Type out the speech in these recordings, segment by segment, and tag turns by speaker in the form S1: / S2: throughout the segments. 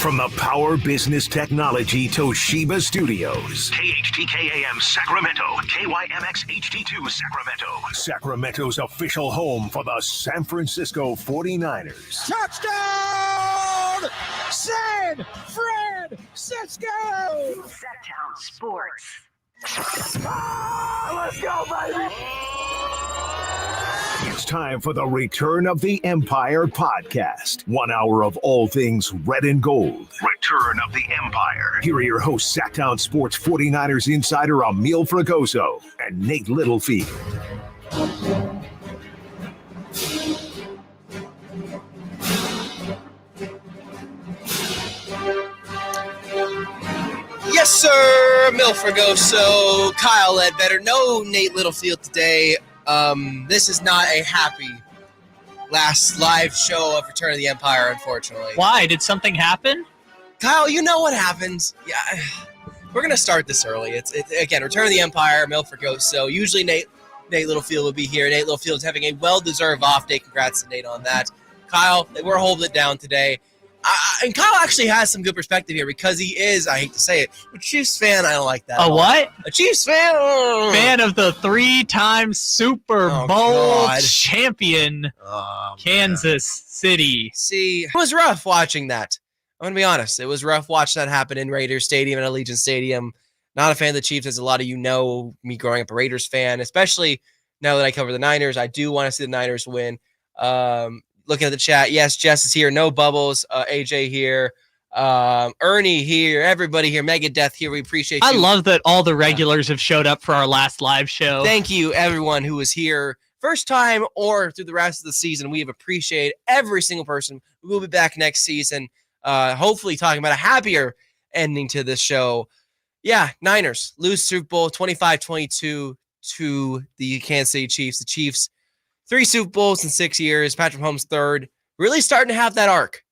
S1: From the Power Business Technology Toshiba Studios. KHTK-AM Sacramento. KYMX HD2 Sacramento. Sacramento's official home for the San Francisco 49ers.
S2: Touchdown! San Francisco!
S3: Sacktown Sports.
S2: Let's go, baby!
S1: It's time for the Return of the Empire podcast. 1 hour of all things red and gold. Return of the Empire. Here are your hosts, Sacktown Sports 49ers insider Emil Fragoso and Nate Littlefield.
S4: Yes, sir. Emil Fragoso, Kyle Ledbetter. No Nate Littlefield today. This is not a happy last live show of Return of the Empire, unfortunately.
S5: Why? Did something happen?
S4: Kyle, you know what happens. Yeah, we're going to start this early. It's again, Return of the Empire, Emil Fragoso. Usually Nate Littlefield would be here. Nate Littlefield is having a well-deserved off day. Congrats to Nate on that. Kyle, we're holding it down today. And Kyle actually has some good perspective here because he is, I hate to say it, a Chiefs fan. I don't like that.
S5: A what?
S4: A Chiefs fan?
S5: Fan of the 3-time Super Bowl champion, Kansas City.
S4: See, it was rough watching that. I'm going to be honest. It was rough watching that happen in Raiders Stadium and Allegiant Stadium. Not a fan of the Chiefs, as a lot of you know me growing up a Raiders fan, especially now that I cover the Niners. I do want to see the Niners win. Looking at the chat, yes, Jess is here. No Bubbles, AJ here, Ernie here, everybody here, Megadeth here. We appreciate you.
S5: I love that all the regulars have showed up for our last live show.
S4: Thank you, everyone who was here first time or through the rest of the season. We have appreciated every single person. We will be back next season, hopefully talking about a happier ending to this show. Yeah, Niners lose Super Bowl 25-22 to the Kansas City Chiefs. The Chiefs, 3 Super Bowls in 6 years. Patrick Mahomes third. Really starting to have that arc.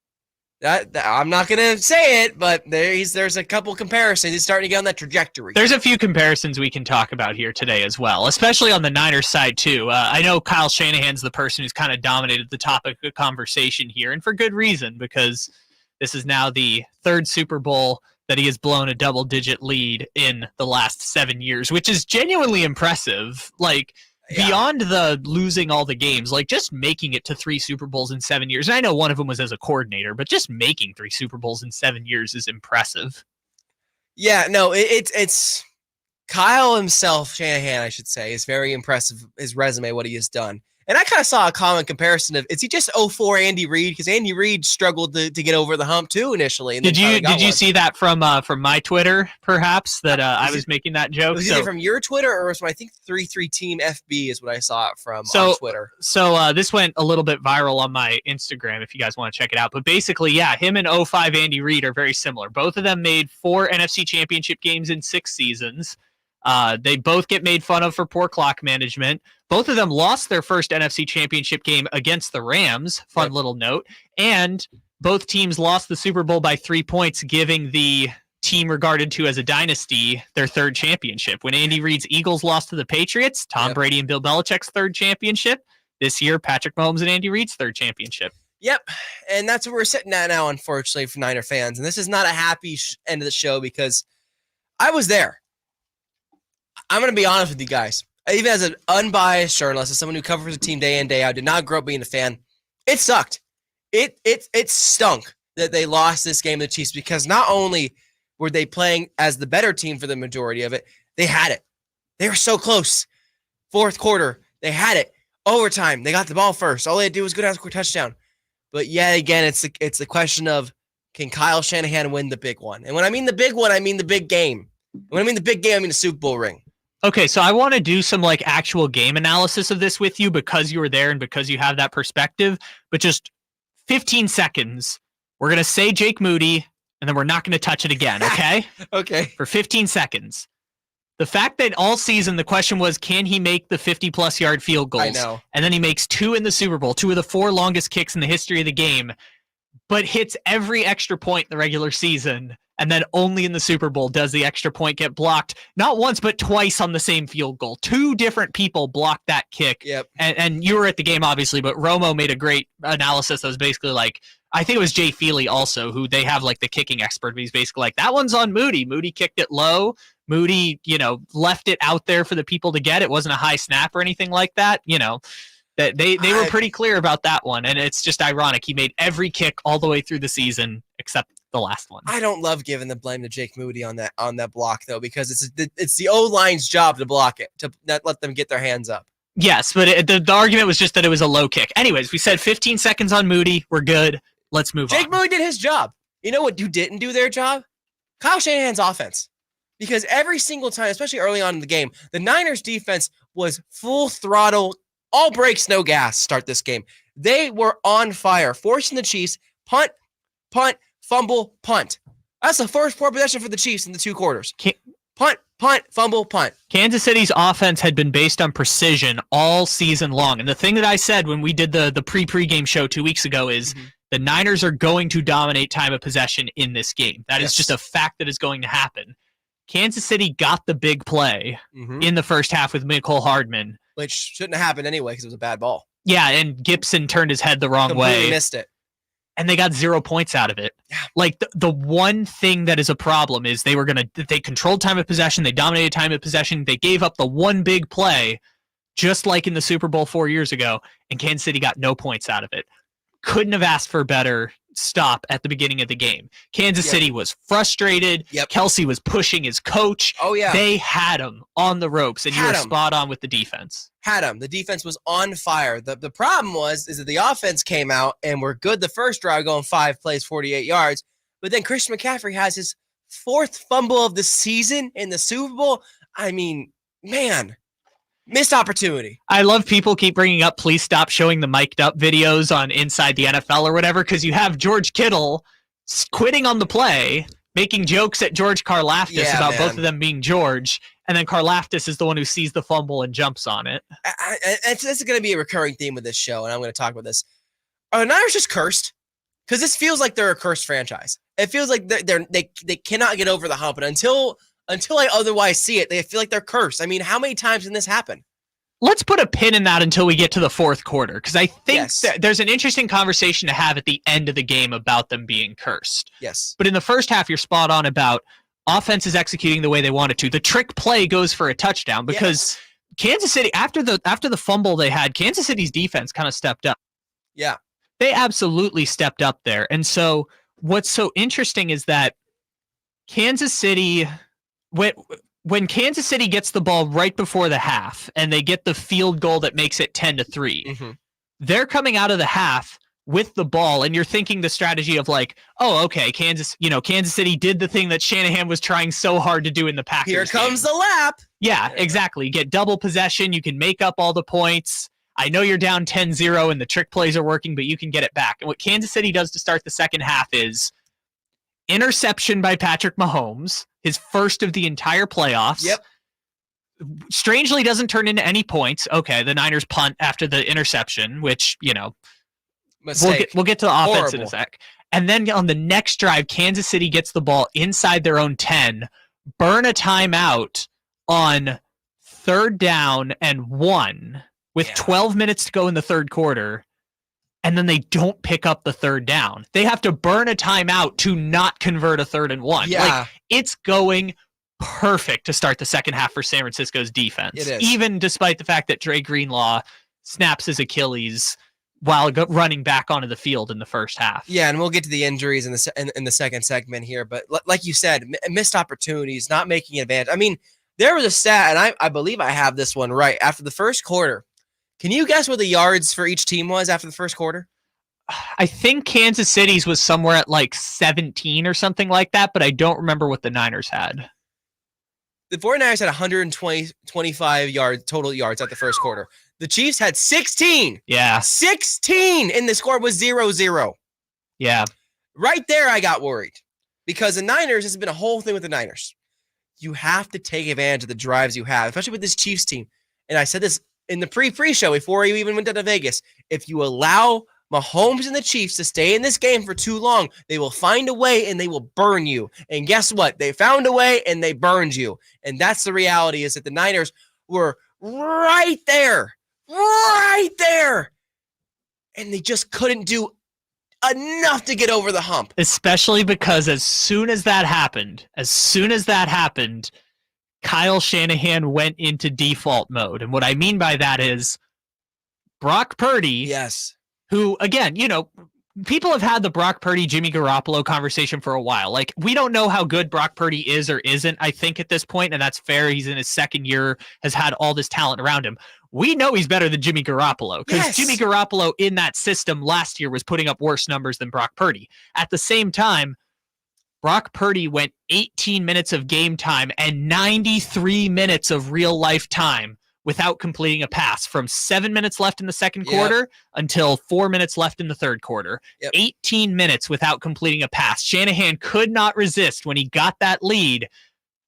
S4: That I'm not going to say it, but there's a couple comparisons. He's starting to get on that trajectory.
S5: There's a few comparisons we can talk about here today as well, especially on the Niners side too. I know Kyle Shanahan's the person who's kind of dominated the topic of conversation here, and for good reason, because this is now the 3rd Super Bowl that he has blown a double-digit lead in the last 7 years, which is genuinely impressive. Beyond the losing all the games, just making it to 3 Super Bowls in 7 years. And I know one of them was as a coordinator, but just making 3 Super Bowls in 7 years is impressive.
S4: Yeah, no, it's Kyle himself, Shanahan, I should say, is very impressive, his resume, what he has done. And I kind of saw a common comparison of, is he just 04 Andy Reid? Because Andy Reid struggled to get over the hump too initially. And
S5: did you see that from my Twitter, perhaps, that I was making that joke?
S4: Was it from your Twitter, or was I think 33 Team FB is what I saw it from on Twitter?
S5: So this went a little bit viral on my Instagram if you guys want to check it out. But basically, yeah, him and 05 Andy Reid are very similar. Both of them made 4 NFC Championship games in 6 seasons. They both get made fun of for poor clock management. Both of them lost their first NFC Championship game against the Rams. Fun little note. And both teams lost the Super Bowl by 3 points, giving the team regarded to as a dynasty their 3rd championship. When Andy Reid's Eagles lost to the Patriots, Tom Brady and Bill Belichick's 3rd championship. This year, Patrick Mahomes and Andy Reid's 3rd championship.
S4: Yep, and that's where we're sitting at now, unfortunately, for Niner fans. And this is not a happy end of the show because I was there. I'm going to be honest with you guys. Even as an unbiased journalist, as someone who covers the team day in, day out, did not grow up being a fan, it sucked. It stunk that they lost this game to the Chiefs because not only were they playing as the better team for the majority of it, they had it. They were so close. 4th quarter, they had it. Overtime, they got the ball first. All they had to do was go down and score a touchdown. But yet again, it's the question of, can Kyle Shanahan win the big one? And when I mean the big one, I mean the big game. When I mean the big game, I mean the Super Bowl ring.
S5: Okay, so I want to do some actual game analysis of this with you because you were there and because you have that perspective. But just 15 seconds, we're going to say Jake Moody, and then we're not going to touch it again, okay?
S4: Okay.
S5: For 15 seconds. The fact that all season the question was, can he make the 50-plus yard field goals?
S4: I know.
S5: And then he makes 2 in the Super Bowl, 2 of the 4 longest kicks in the history of the game, but hits every extra point in the regular season. And then only in the Super Bowl does the extra point get blocked. Not once, but twice on the same field goal. 2 different people blocked that kick.
S4: Yep.
S5: And you were at the game, obviously, but Romo made a great analysis that was basically I think it was Jay Feely also, who they have like the kicking expert. But he's basically like, that one's on Moody. Moody kicked it low. Moody, left it out there for the people to get. It wasn't a high snap or anything like that. That they were pretty clear about that one. And it's just ironic. He made every kick all the way through the season except the last one.
S4: I don't love giving the blame to Jake Moody on that block though, because it's the O-line's job to block it, to not let them get their hands up.
S5: Yes, but the argument was just that it was a low kick. Anyways, we said 15 seconds on Moody. We're good. Let's move on.
S4: Jake Moody did his job. You know what? Who didn't do their job? Kyle Shanahan's offense. Because every single time, especially early on in the game, the Niners defense was full throttle, all brakes, no gas, start this game. They were on fire, forcing the Chiefs, punt, fumble, punt. That's the first poor possession for the Chiefs in the 2 quarters. Punt, fumble, punt.
S5: Kansas City's offense had been based on precision all season long. And the thing that I said when we did the pre-game show 2 weeks ago is the Niners are going to dominate time of possession in this game. That is just a fact that is going to happen. Kansas City got the big play in the first half with Mecole Hardman.
S4: Which shouldn't have happened anyway because it was a bad ball.
S5: Yeah, and Gibson turned his head the wrong way.
S4: Completely missed it.
S5: And they got 0 points out of it.
S4: Yeah.
S5: Like the one thing that is a problem is they controlled time of possession. They dominated time of possession. They gave up the one big play, just like in the Super Bowl 4 years ago, and Kansas City got no points out of it. Couldn't have asked for a better stop at the beginning of the game. Kansas City was frustrated. Kelsey was pushing his coach.
S4: Oh, yeah.
S5: They had him on the ropes, and you were spot on with the defense.
S4: Had him. The defense was on fire. The problem is that the offense came out and we're good the first drive, going 5 plays, 48 yards. But then Christian McCaffrey has his 4th fumble of the season in the Super Bowl. I mean, man, missed opportunity.
S5: I love people keep bringing up, please stop showing the mic'd up videos on Inside the NFL or whatever, because you have George Kittle quitting on the play, making jokes at George Karlaftis about both of them being George, and then Karlaftis is the one who sees the fumble and jumps on it.
S4: This is going to be a recurring theme with this show, and I'm going to talk about this. Are the Niners just cursed? Because this feels like they're a cursed franchise. It feels like they cannot get over the hump, and until I otherwise see it, they feel like they're cursed. I mean, how many times can this happen?
S5: Let's put a pin in that until we get to the 4th quarter, because I think that there's an interesting conversation to have at the end of the game about them being cursed.
S4: Yes.
S5: But in the first half, you're spot on about offense is executing the way they wanted to. The trick play goes for a touchdown because Kansas City, after the fumble they had, Kansas City's defense kind of stepped up.
S4: Yeah.
S5: They absolutely stepped up there. And so what's so interesting is that Kansas City, when Kansas City gets the ball right before the half and they get the field goal that makes it 10-3, they're coming out of the half with the ball, and you're thinking the strategy of like, oh, okay, Kansas City did the thing that Shanahan was trying so hard to do in the Packers.
S4: Here comes the lap.
S5: Yeah, exactly. You get double possession. You can make up all the points. I know you're down 10-0 and the trick plays are working, but you can get it back. And what Kansas City does to start the second half is interception by Patrick Mahomes, his first of the entire playoffs.
S4: Yep.
S5: Strangely doesn't turn into any points. Okay, the Niners punt after the interception, which,
S4: Mistake.
S5: We'll get to the offense in a sec. And then on the next drive, Kansas City gets the ball inside their own 10, burn a timeout on 3rd down and 1 with 12 minutes to go in the 3rd quarter, and then they don't pick up the 3rd down. They have to burn a timeout to not convert a 3rd and 1.
S4: Yeah.
S5: Like, it's going perfect to start the second half for San Francisco's defense.
S4: It is.
S5: Even despite the fact that Dre Greenlaw snaps his Achilles while running back onto the field in the first half.
S4: Yeah, and we'll get to the injuries in the second segment here. But like you said, missed opportunities, not making advantage. I mean, there was a stat, and I believe I have this one right. After the first quarter, can you guess what the yards for each team was after the first quarter?
S5: I think Kansas City's was somewhere at like 17 or something like that, but I don't remember what the Niners had.
S4: The 49ers had 125 total yards at the first quarter. The Chiefs had 16.
S5: Yeah.
S4: 16, and the score was 0-0.
S5: Yeah.
S4: Right there, I got worried because the Niners, this has been a whole thing with the Niners. You have to take advantage of the drives you have, especially with this Chiefs team. And I said this in the pre-show before we even went down to Vegas. If you allow Mahomes and the Chiefs to stay in this game for too long, they will find a way and they will burn you. And guess what? They found a way and they burned you. And that's the reality, is that the Niners were right there. And they just couldn't do enough to get over the hump.
S5: Especially because as soon as that happened, Kyle Shanahan went into default mode. And what I mean by that is Brock Purdy,
S4: Yes.
S5: who, again, people have had the Brock Purdy, Jimmy Garoppolo conversation for a while. Like, we don't know how good Brock Purdy is or isn't, I think, at this point, and that's fair. He's in his second year, has had all this talent around him. We know he's better than Jimmy Garoppolo because Jimmy Garoppolo in that system last year was putting up worse numbers than Brock Purdy. At the same time, Brock Purdy went 18 minutes of game time and 93 minutes of real life time without completing a pass from 7 minutes left in the second quarter until 4 minutes left in the third quarter. 18 minutes without completing a pass. Shanahan could not resist when he got that lead,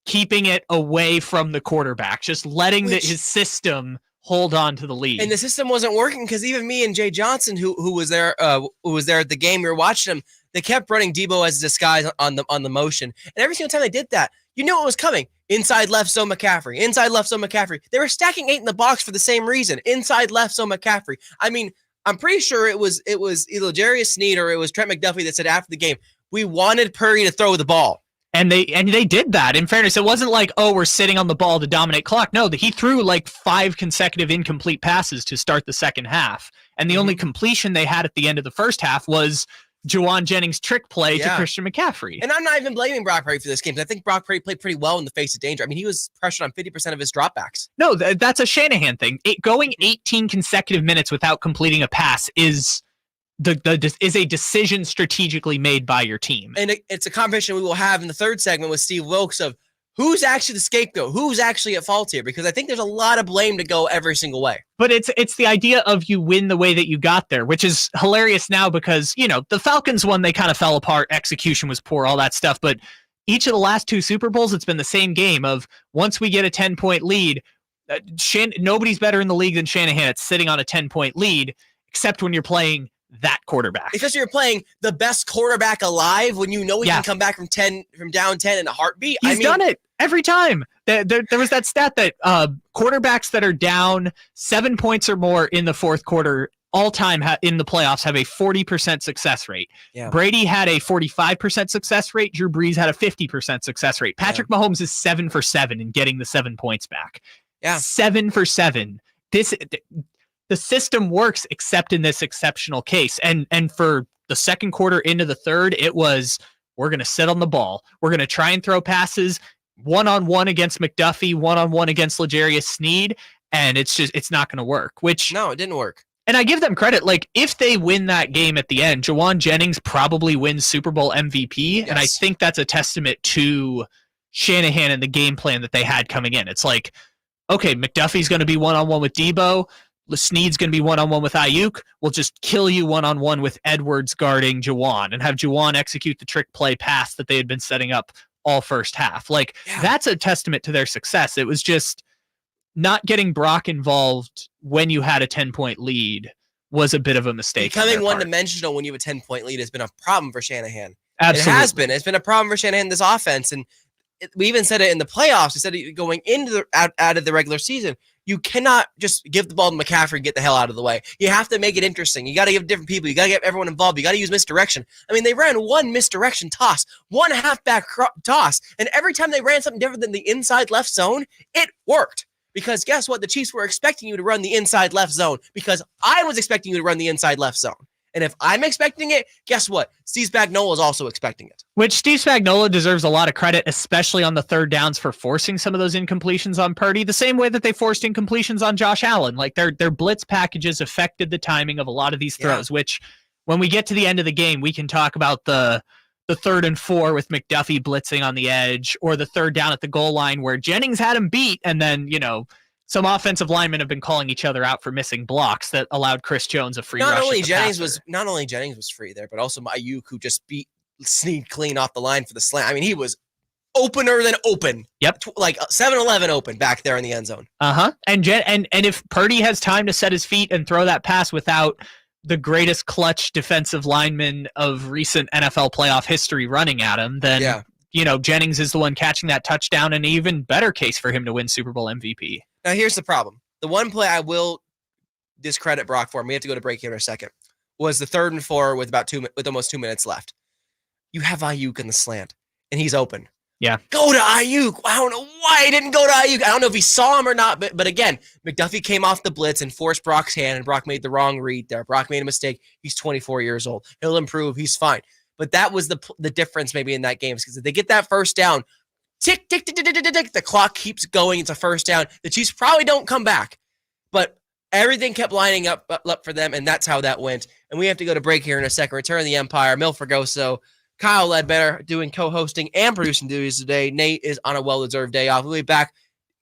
S5: keeping it away from the quarterback, just letting his system hold on to the lead. And
S4: the system wasn't working because even me and Jay Johnson, who was there at the game, we were watching him, they kept running Debo as a disguise on the motion. And every single time they did that, you knew what was coming. Inside left, so McCaffrey. Inside left, so McCaffrey. They were stacking 8 in the box for the same reason. Inside left, so McCaffrey. I mean, I'm pretty sure it was either Jarius Sneed or it was Trent McDuffie that said after the game, we wanted Purdy to throw the ball.
S5: And they did that. In fairness, it wasn't like, oh, we're sitting on the ball to dominate clock. No, he threw like 5 consecutive incomplete passes to start the second half. And the only completion they had at the end of the first half was Juwan Jennings' trick play to Christian McCaffrey.
S4: And I'm not even blaming Brock Purdy for this game because I think Brock Purdy played pretty well in the face of danger. I mean, he was pressured on 50% of his dropbacks.
S5: No, that's a Shanahan thing. Going 18 consecutive minutes without completing a pass is a decision strategically made by your team.
S4: And it's a conversation we will have in the third segment with Steve Wilkes of who's actually the scapegoat, who's actually at fault here, because I think there's a lot of blame to go every single way.
S5: But it's the idea of you win the way that you got there, which is hilarious now because, the Falcons one, they kind of fell apart, execution was poor, all that stuff. But each of the last 2 Super Bowls, it's been the same game of once we get a 10-point lead, nobody's better in the league than Shanahan at sitting on a 10-point lead, except when you're playing that quarterback.
S4: Especially you're playing the best quarterback alive when you know he can come back from down 10 in a heartbeat.
S5: He's done it every time. There was that stat that quarterbacks that are down 7 points or more in the fourth quarter all time in the playoffs have a 40% success rate. Yeah. Brady had a 45% success rate. Drew Brees had a 50% success rate. Patrick Mahomes is 7 for 7 in getting the 7 points back.
S4: Yeah.
S5: 7 for 7. The system works except in this exceptional case. And for the second quarter into the third, it was, we're going to sit on the ball. We're going to try and throw passes one-on-one against McDuffie, one-on-one against L'Jarius Sneed. And it's not going to work,
S4: No, it didn't work.
S5: And I give them credit. Like, if they win that game at the end, Juwan Jennings probably wins Super Bowl MVP. Yes. And I think that's a testament to Shanahan and the game plan that they had coming in. It's like, okay, McDuffie's going to be one-on-one with Debo. Sneed's going to be one-on-one with Ayuk. We'll just kill you one-on-one with Edwards guarding Juwan and have Juwan execute the trick play pass that they had been setting up all first half. Like, that's a testament to their success. It was just not getting Brock involved when you had a 10-point lead was a bit of a mistake.
S4: Becoming one-dimensional when you have a 10-point lead has been a problem for Shanahan.
S5: Absolutely.
S4: It has been. It's been a problem for Shanahan, this offense. And we even said it in the playoffs. We said it going into out of the regular season. You cannot just give the ball to McCaffrey and get the hell out of the way. You have to make it interesting. You got to give different people. You got to get everyone involved. You got to use misdirection. I mean, they ran one misdirection toss, one halfback toss, and every time they ran something different than the inside left zone, it worked. Because guess what? The Chiefs were expecting you to run the inside left zone because I was expecting you to run the inside left zone. And if I'm expecting it, guess what? Steve Spagnuolo is also expecting it.
S5: Which Steve Spagnuolo deserves a lot of credit, especially on the third downs for forcing some of those incompletions on Purdy, the same way that they forced incompletions on Josh Allen. Like their blitz packages affected the timing of a lot of these throws, which when we get to the end of the game, we can talk about the 3rd and 4 with McDuffie blitzing on the edge, or the third down at the goal line where Jennings had him beat, and then, some offensive linemen have been calling each other out for missing blocks that allowed Chris Jones a free rush.
S4: Not only Jennings was free there, but also Ayuk, who just beat Sneed clean off the line for the slant. I mean, he was opener than open.
S5: Yep.
S4: Like 7-11 open back there in the end zone.
S5: Uh-huh. And if Purdy has time to set his feet and throw that pass without the greatest clutch defensive lineman of recent NFL playoff history running at him, then Jennings is the one catching that touchdown, and an even better case for him to win Super Bowl MVP.
S4: Now, here's the problem. The one play I will discredit Brock for, and we have to go to break here in a second, was the 3rd and 4 with almost 2 minutes left. You have Ayuk in the slant, and he's open.
S5: Yeah.
S4: Go to Ayuk. I don't know why he didn't go to Ayuk. I don't know if he saw him or not, but again, McDuffie came off the blitz and forced Brock's hand, and Brock made the wrong read there. Brock made a mistake. He's 24 years old. He'll improve. He's fine. But that was the difference maybe in that game, because if they get that first down, tick, tick, tick, tick, tick, tick, tick, the clock keeps going. It's a first down. The Chiefs probably don't come back, but everything kept lining up for them, and that's how that went. And we have to go to break here in a second. Return of the Empire, Mil Fergoso, Kyle Ledbetter doing co-hosting and producing duties today. Nate is on a well-deserved day off. We'll be back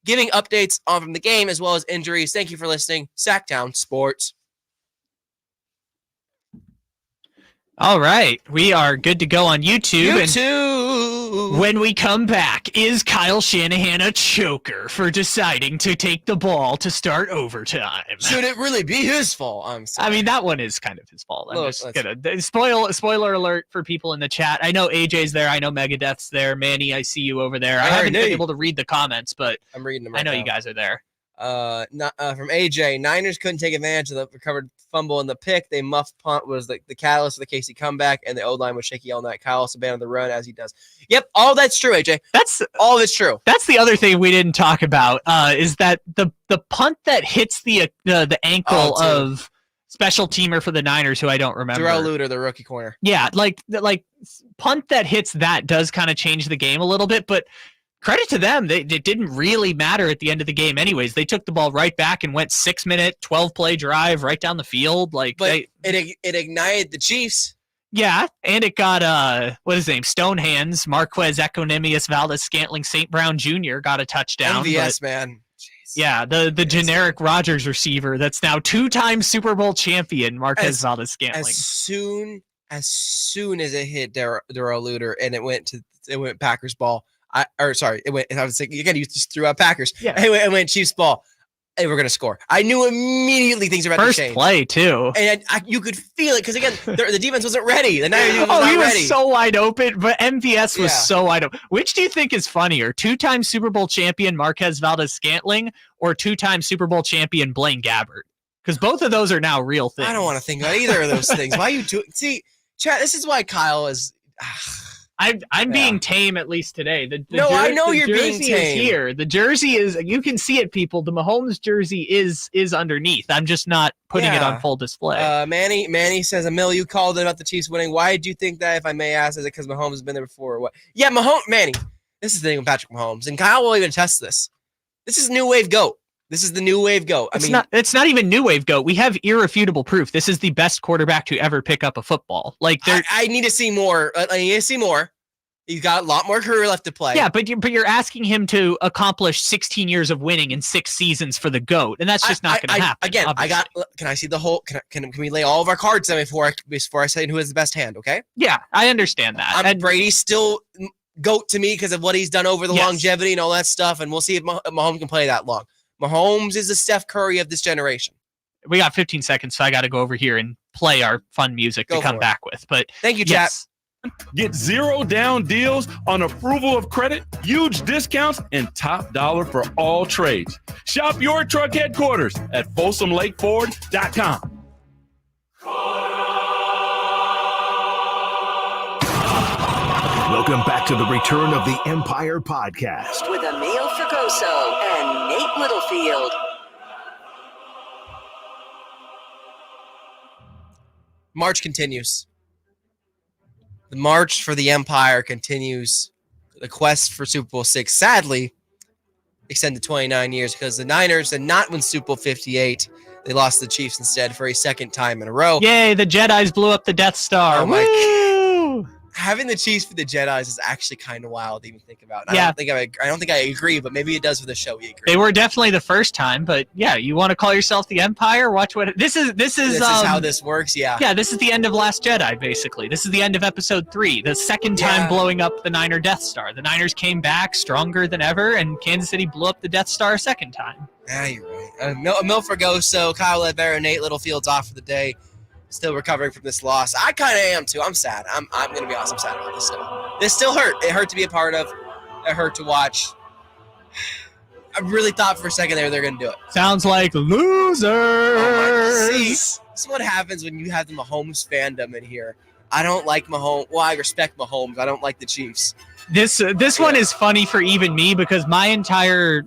S4: giving updates on from the game as well as injuries. Thank you for listening. Sacktown Sports.
S5: All right, we are good to go on YouTube. And when we come back, is Kyle Shanahan a choker for deciding to take the ball to start overtime?
S4: Should it really be his fault? I'm sorry.
S5: I mean, that one is kind of his fault. I'm
S4: Look,
S5: just gonna spoiler alert for people in the chat. I know AJ's there. I know Megadeth's there. Manny, I see you over there. I haven't been able to read the comments, but
S4: I'm reading them.
S5: I know you guys are there.
S4: From AJ, Niners couldn't take advantage of the recovered fumble and the pick. They muffed punt was the catalyst of the Casey comeback, and the O-line was shaky all night. Kyle also abandoned the run as he does. Yep, all that's true, AJ.
S5: That's
S4: all that's true.
S5: That's the other thing we didn't talk about. Is that the punt that hits the ankle of special teamer for the Niners, who I don't remember.
S4: Darrell Luter, the rookie corner.
S5: Yeah, like punt that hits that does kind of change the game a little bit, but. Credit to them. It didn't really matter at the end of the game anyways. They took the ball right back and went 6-minute, 12-play drive right down the field.
S4: But it ignited the Chiefs.
S5: Yeah, and it got, what is his name? Stonehands, Marquez Equanimous Valdez-Scantling St. Brown Jr. got a touchdown.
S4: MVS, man. Jeez.
S5: Yeah, the generic Rodgers receiver that's now 2-time Super Bowl champion, Marquez Valdez-Scantling.
S4: As soon as it hit Darrell Luter and it went Packers ball, I was thinking, again, you just threw out Packers.
S5: Yeah.
S4: Anyway, it went Chiefs ball. Hey, we're going to score. I knew immediately things were about to change.
S5: First play, too.
S4: And you could feel it because, again, the defense wasn't ready. The Niners was
S5: not
S4: ready.
S5: He was so wide open, but MVS was so wide open. Which do you think is funnier, 2-time Super Bowl champion Marquez Valdez-Scantling or 2-time Super Bowl champion Blaine Gabbert? Because both of those are now real things.
S4: I don't want to think about either of those things. Why you do? See, chat, this is why Kyle is...
S5: I'm being tame at least today.
S4: I know you're being tame.
S5: Is here. The jersey is, you can see it, people. The Mahomes jersey is underneath. I'm just not putting it on full display.
S4: Manny says, Emil, you called it about the Chiefs winning. Why do you think that, if I may ask? Is it because Mahomes has been there before or what? Yeah, Manny, this is the thing with Patrick Mahomes, and Kyle will even test this. This is new wave GOAT. This is the new wave GOAT.
S5: It's not even new wave GOAT. We have irrefutable proof. This is the best quarterback to ever pick up a football.
S4: I need to see more. I need to see more. He's got a lot more career left to play.
S5: Yeah, but you're asking him to accomplish 16 years of winning in 6 seasons for the GOAT, and that's just not going to happen.
S4: Again,
S5: obviously.
S4: Can I see the whole? Can we lay all of our cards down before I say who has the best hand? Okay.
S5: Yeah, I understand that.
S4: Brady's still GOAT to me because of what he's done over the longevity and all that stuff, and we'll see if Mahomes can play that long. Mahomes is the Steph Curry of this generation.
S5: We got 15 seconds, so I got to go over here and play our fun music to come back with. But
S4: thank you, chat.
S6: Get 0 down deals on approval of credit, huge discounts, and top dollar for all trades. Shop your truck headquarters at FolsomLakeFord.com.
S1: Welcome back to the Return of the Empire podcast
S3: with Emil Fergoso and Nate Littlefield.
S4: March continues. The march for the Empire continues. The quest for Super Bowl 6, sadly, extended 29 years because the Niners did not win Super Bowl 58. They lost to the Chiefs instead for a second time in a row.
S5: Yay, the Jedis blew up the Death Star.
S4: Oh my
S5: God.
S4: Having the Chiefs for the Jedis is actually kind of wild to even think about. I
S5: Yeah.
S4: don't think I agree, but maybe it does for the show. We agree.
S5: They were definitely the first time, but yeah, you want to call yourself the Empire? Watch what this is
S4: how this works. Yeah.
S5: Yeah, this is the end of Last Jedi, basically. This is the end of Episode 3, the second time blowing up the Niner Death Star. The Niners came back stronger than ever, and Kansas City blew up the Death Star a second time.
S4: Yeah, you're right. Mil Fergoso, Kyle Ledbetter, Nate Littlefield's off for the day. Still recovering from this loss. I kind of am too. I'm sad. I'm going to be honest. I'm sad about this still. This still hurt. It hurt to be a part of. It hurt to watch. really thought for a second there they're going to do it.
S5: Sounds like losers.
S4: See, this is what happens when you have the Mahomes fandom in here. I don't like Mahomes. Well, I respect Mahomes. I don't like the Chiefs.
S5: This one is funny for even me because my entire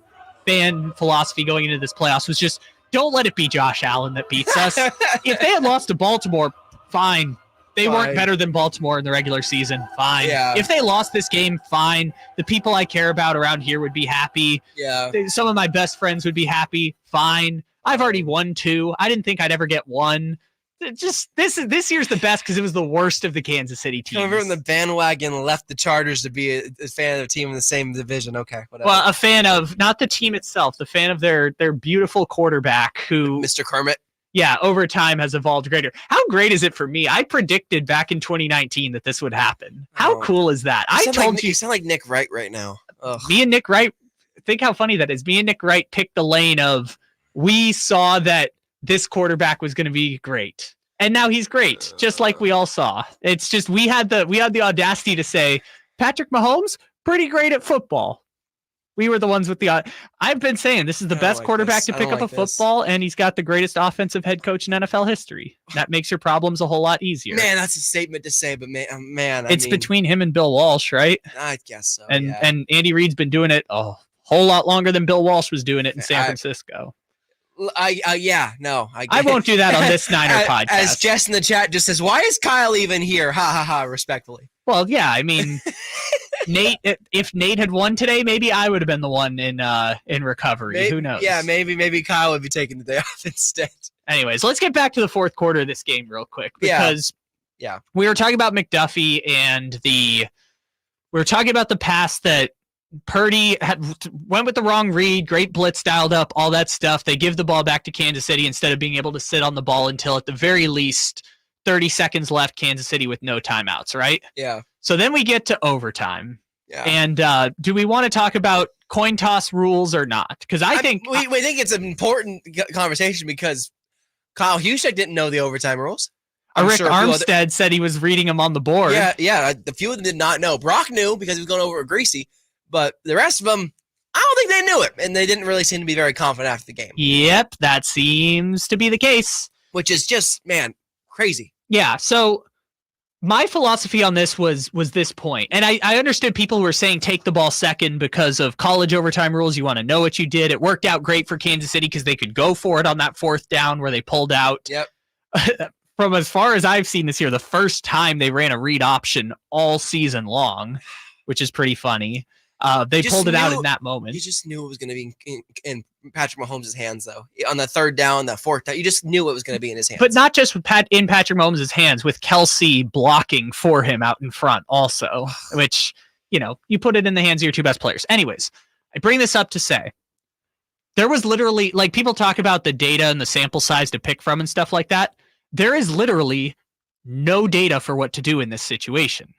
S5: fan philosophy going into this playoffs was just don't let it be Josh Allen that beats us. If they had lost to Baltimore, fine. They weren't better than Baltimore in the regular season. Fine.
S4: Yeah.
S5: If they lost this game, fine. The people I care about around here would be happy.
S4: Yeah.
S5: Some of my best friends would be happy. Fine. I've already won 2. I didn't think I'd ever get 1. Just this year's the best because it was the worst of the Kansas City teams.
S4: Everyone in the bandwagon left the Chargers to be a fan of a team in the same division. Okay, whatever.
S5: Well, a fan of not the team itself, the fan of their beautiful quarterback who,
S4: Mr. Kermit.
S5: yeah, over time has evolved greater. How great is it for me? I predicted back in 2019 that this would happen. How cool is that?
S4: You sound like Nick Wright right now. Ugh.
S5: Me and Nick Wright, think how funny that is. Me and Nick Wright picked the lane of we saw that this quarterback was going to be great. And now he's great, just like we all saw. It's just we had the audacity to say Patrick Mahomes, pretty great at football. We were the ones with the I've been saying this is the best quarterback to pick up a football, and he's got the greatest offensive head coach in NFL history. That makes your problems a whole lot easier.
S4: Man, that's a statement to say, but man,
S5: it's between him and Bill Walsh, right?
S4: I guess so.
S5: And Andy Reid's been doing it a whole lot longer than Bill Walsh was doing it in San Francisco.
S4: I
S5: won't do that on this Niner podcast.
S4: As Jess in the chat just says, why is Kyle even here? Ha ha ha, respectfully.
S5: Well, yeah, I mean, Nate, if Nate had won today, maybe I would have been the one in recovery. Who knows?
S4: Yeah, maybe Kyle would be taking the day off instead.
S5: Anyways, let's get back to the fourth quarter of this game real quick because we were talking about McDuffie and we were talking about the pass that Purdy went with the wrong read, great blitz dialed up, all that stuff. They give the ball back to Kansas City instead of being able to sit on the ball until at the very least 30 seconds left, Kansas City with no timeouts, right?
S4: Yeah.
S5: So then we get to overtime.
S4: Yeah.
S5: And do we want to talk about coin toss rules or not? Because I think
S4: we think it's an important conversation because Kyle Huschek didn't know the overtime rules.
S5: Rick Armstead said he was reading them on the board.
S4: Yeah. The few of them did not know. Brock knew because he was going over with Greasy. But the rest of them, I don't think they knew it, and they didn't really seem to be very confident after the game.
S5: Yep, that seems to be the case.
S4: Which is just, man, crazy.
S5: Yeah, so my philosophy on this was this point, and I understood people who were saying take the ball second because of college overtime rules. You want to know what you did. It worked out great for Kansas City because they could go for it on that fourth down where they pulled out.
S4: Yep.
S5: From as far as I've seen this year, the first time they ran a read option all season long, which is pretty funny. They pulled it out in that moment.
S4: You just knew it was going to be in Patrick Mahomes' hands, though. On the third down, the fourth down, you just knew it was going to be in his hands.
S5: But not just with in Patrick Mahomes' hands, with Kelsey blocking for him out in front also, which, you put it in the hands of your two best players. Anyways, I bring this up to say, there was literally, like people talk about the data and the sample size to pick from and stuff like that. There is literally no data for what to do in this situation.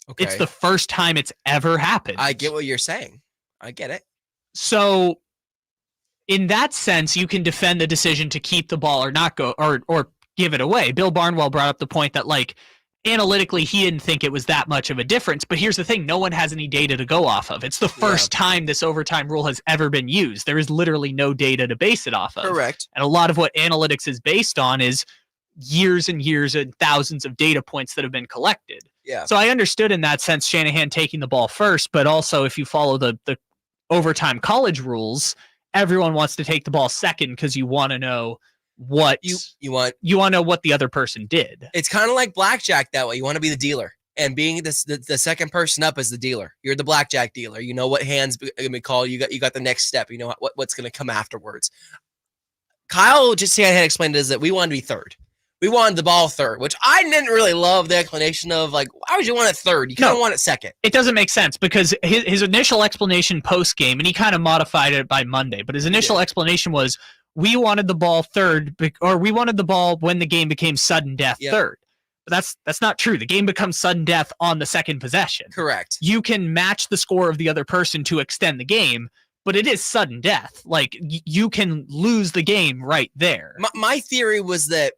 S5: Okay. It's the first time it's ever happened.
S4: I get what you're saying. I get it.
S5: So in that sense, you can defend the decision to keep the ball or not go or give it away. Bill Barnwell brought up the point that analytically he didn't think it was that much of a difference. But here's the thing. No one has any data to go off of. It's the first time this overtime rule has ever been used. There is literally no data to base it off of.
S4: Correct.
S5: And a lot of what analytics is based on is years and years and thousands of data points that have been collected.
S4: Yeah.
S5: So I understood in that sense Shanahan taking the ball first, but also if you follow the overtime college rules, everyone wants to take the ball second because you want to know what you want to know what the other person did.
S4: It's kind of like blackjack that way. You want to be the dealer, and being the second person up as the dealer. You're the blackjack dealer. You know what hands going to be called. You got the next step. You know what's going to come afterwards. Kyle just had explained is that we wanted to be third. We wanted the ball third, which I didn't really love the explanation of, why would you want it third? You kind of want it second.
S5: It doesn't make sense because his initial explanation post-game, and he kind of modified it by Monday, but his initial explanation was, we wanted the ball third, or we wanted the ball when the game became sudden death third. But that's not true. The game becomes sudden death on the second possession.
S4: Correct.
S5: You can match the score of the other person to extend the game, but it is sudden death. You can lose the game right there.
S4: My theory was that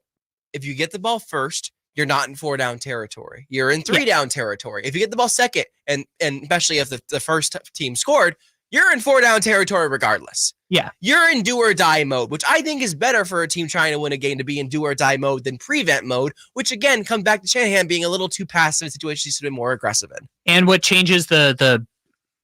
S4: if you get the ball first, you're not in 4-down territory. You're in 3-down territory. If you get the ball second, and especially if the first team scored, you're in 4-down territory regardless.
S5: Yeah.
S4: You're in do or die mode, which I think is better for a team trying to win a game to be in do or die mode than prevent mode, which again comes back to Shanahan being a little too passive in situations he's been more aggressive in.
S5: And what changes the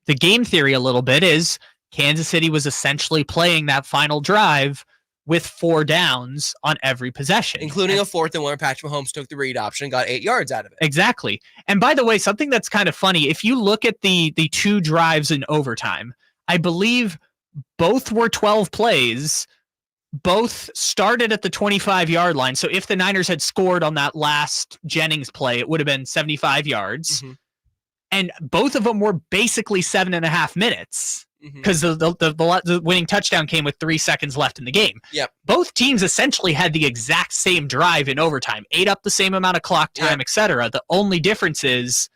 S5: game theory a little bit is Kansas City was essentially playing that final drive with 4 downs on every possession,
S4: Including a 4th and 1 where Patrick Mahomes took the read option and got 8 yards out of it.
S5: Exactly. And by the way, something that's kind of funny, if you look at the 2 drives in overtime, I believe both were 12 plays. Both started at the 25-yard line. So if the Niners had scored on that last Jennings play, it would have been 75 yards.
S4: Mm-hmm.
S5: And both of them were basically 7.5 minutes because
S4: Mm-hmm.
S5: the winning touchdown came with 3 seconds left in the game.
S4: Yep.
S5: Both teams essentially had the exact same drive in overtime, ate up the same amount of clock time, etc. The only difference is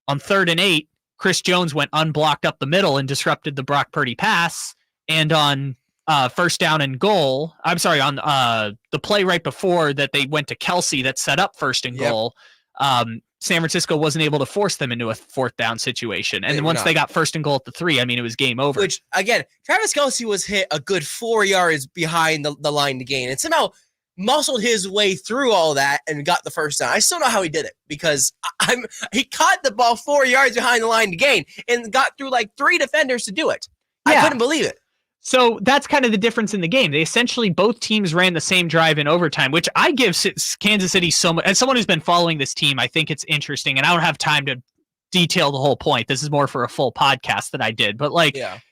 S5: on 3rd and 8, Chris Jones went unblocked up the middle and disrupted the Brock Purdy pass. And on 1st down and goal, I'm sorry, on the play right before that they went to Kelsey that set up 1st and goal, San Francisco wasn't able to force them into a 4th down situation. And then once they got 1st and goal at the 3, I mean, it was game over.
S4: Which, again, Travis Kelce was hit a good 4 yards behind the line to gain and somehow muscled his way through all that and got the 1st down. I still know how he did it because he caught the ball 4 yards behind the line to gain and got through like 3 defenders to do it. I couldn't believe it.
S5: So that's kind of the difference in the game. They essentially, both teams ran the same drive in overtime, which I give Kansas City so much. As someone who's been following this team, I think it's interesting, and I don't have time to detail the whole point. This is more for a full podcast that I did. But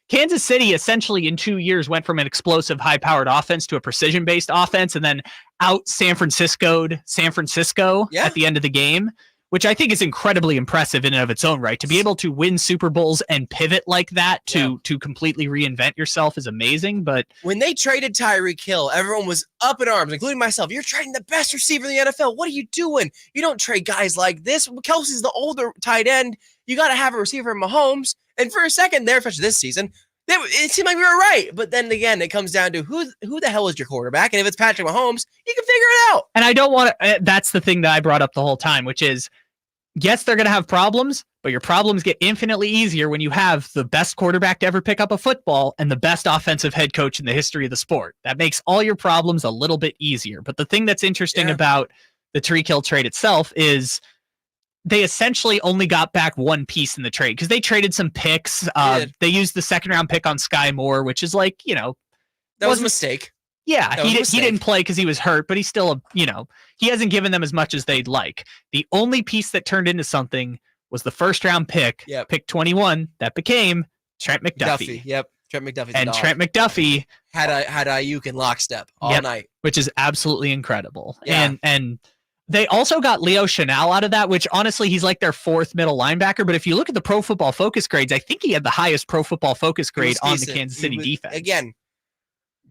S5: Kansas City essentially in 2 years went from an explosive, high-powered offense to a precision-based offense and then out San Francisco'd San Francisco at the end of the game, which I think is incredibly impressive in and of its own right. To be able to win Super Bowls and pivot like that to completely reinvent yourself is amazing. But
S4: when they traded Tyreek Hill, everyone was up in arms, including myself. You're trading the best receiver in the NFL. What are you doing? You don't trade guys like this. Kelsey's the older tight end. You got to have a receiver in Mahomes. And for a second there, especially this season, it seemed like we were right. But then again, it comes down to who the hell is your quarterback? And if it's Patrick Mahomes, you can figure it out.
S5: And I don't want to, that's the thing that I brought up the whole time, which is, yes, they're going to have problems, but your problems get infinitely easier when you have the best quarterback to ever pick up a football and the best offensive head coach in the history of the sport. That makes all your problems a little bit easier. But the thing that's interesting about the Tyreek Hill trade itself is they essentially only got back one piece in the trade because they traded some picks. They used the 2nd-round pick on Sky Moore, which is like, that
S4: was a mistake.
S5: Yeah, he didn't play because he was hurt, but he's still he hasn't given them as much as they'd like. The only piece that turned into something was the 1st-round pick, pick 21, that became Trent McDuffie.
S4: Trent McDuffie.
S5: And Trent McDuffie
S4: had Ayuk in lockstep all night,
S5: which is absolutely incredible. Yeah. And they also got Leo Chenal out of that, which honestly, he's like their 4th middle linebacker. But if you look at the Pro Football Focus grades, I think he had the highest Pro Football Focus grade on the Kansas City defense.
S4: Again,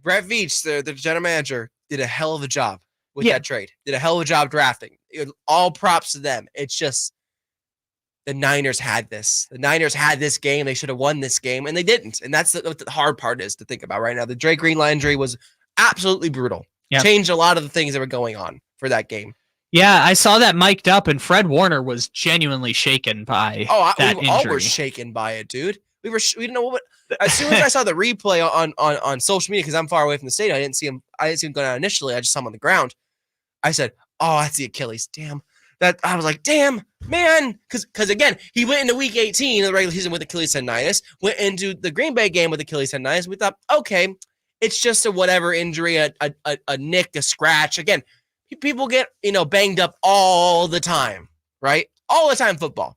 S4: Brett Veach, the general manager, did a hell of a job with that trade. Did a hell of a job drafting. All props to them. It's just the Niners had this. The Niners had this game. They should have won this game, and they didn't. And that's what the hard part is to think about right now. The Drake Greenlaw injury was absolutely brutal. Yep. Changed a lot of the things that were going on for that game.
S5: Yeah, I saw that mic'd up, and Fred Warner was genuinely shaken by that injury.
S4: All were shaken by it, dude. We didn't know what. As soon as I saw the replay on social media, because I'm far away from the stadium, I didn't see him go down initially. I just saw him on the ground. I said, "Oh, that's the Achilles." Damn. That I was like, "Damn, man," because again, he went into Week 18 of the regular season with Achilles tendonitis, went into the Green Bay game with Achilles tendonitis. We thought, okay, it's just a whatever injury, a nick, a scratch. Again, people get banged up all the time, right? All the time, football.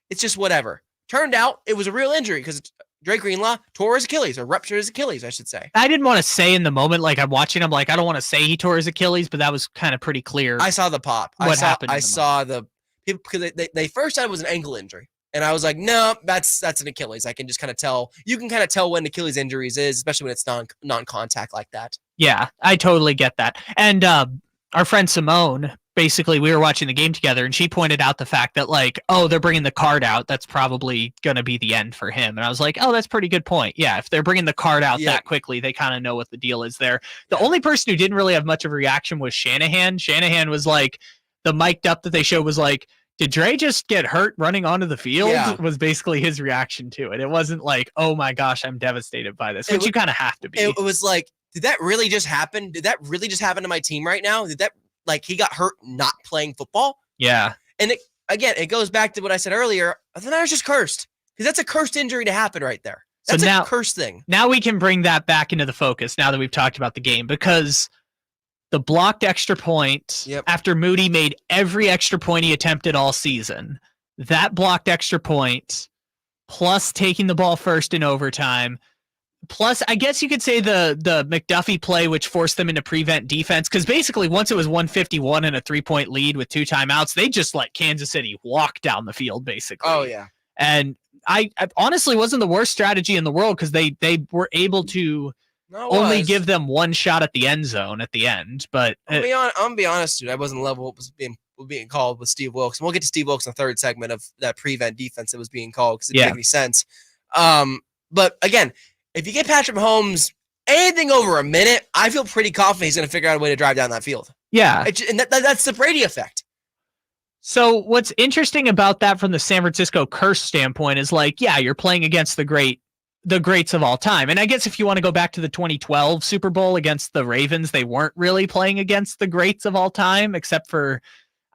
S4: It's just whatever. Turned out it was a real injury because Drake Greenlaw tore his Achilles, or ruptured his Achilles, I should say.
S5: I didn't want to say in the moment, like I'm watching, I'm like, I don't want to say he tore his Achilles, but that was kind of pretty clear.
S4: I saw the pop.
S5: What happened?
S4: I saw the people because they first said it was an ankle injury, and I was like, no, that's an Achilles. I can just kind of tell. You can kind of tell when Achilles injuries is, especially when it's non-contact like that.
S5: Yeah, I totally get that. And our friend Simone, basically, we were watching the game together, and she pointed out the fact that, like, oh, they're bringing the card out. That's probably going to be the end for him. And I was like, oh, that's a pretty good point. Yeah, if they're bringing the card out that quickly, they kind of know what the deal is there. The only person who didn't really have much of a reaction was Shanahan. Shanahan was like, the mic'd up that they showed was like, Did Dre just get hurt running onto the field?
S4: Yeah.
S5: Was basically his reaction to it. It wasn't like, oh my gosh, I'm devastated by this, which you kind of have to be.
S4: It was like, did that really just happen? Did that really just happen to my team right now? Did that, like, he got hurt not playing football?
S5: Yeah.
S4: And it goes back to what I said earlier. The Niners just cursed, because that's a cursed injury to happen right there. That's
S5: So now,
S4: a cursed thing.
S5: Now we can bring that back into the focus now that we've talked about the game, because the blocked extra point after Moody made every extra point he attempted all season, that blocked extra point plus taking the ball first in overtime, plus I guess you could say the McDuffie play, which forced them into prevent defense. Because basically once it was 151 and a 3-point lead with 2 timeouts, they just let Kansas City walk down the field basically.
S4: Oh yeah.
S5: And I honestly wasn't the worst strategy in the world, because they were able to only give them one shot at the end zone at the end. But
S4: I'm gonna be honest, dude. I wasn't level what was being called with Steve Wilkes. And we'll get to Steve Wilkes in the third segment of that prevent defense that was being called, because it didn't make any sense. But again, if you get Patrick Mahomes anything over a minute, I feel pretty confident he's going to figure out a way to drive down that field.
S5: Yeah,
S4: and that's the Brady effect.
S5: So what's interesting about that from the San Francisco curse standpoint is, like, yeah, you're playing against the greats of all time. And I guess if you want to go back to the 2012 Super Bowl against the Ravens, they weren't really playing against the greats of all time, except for,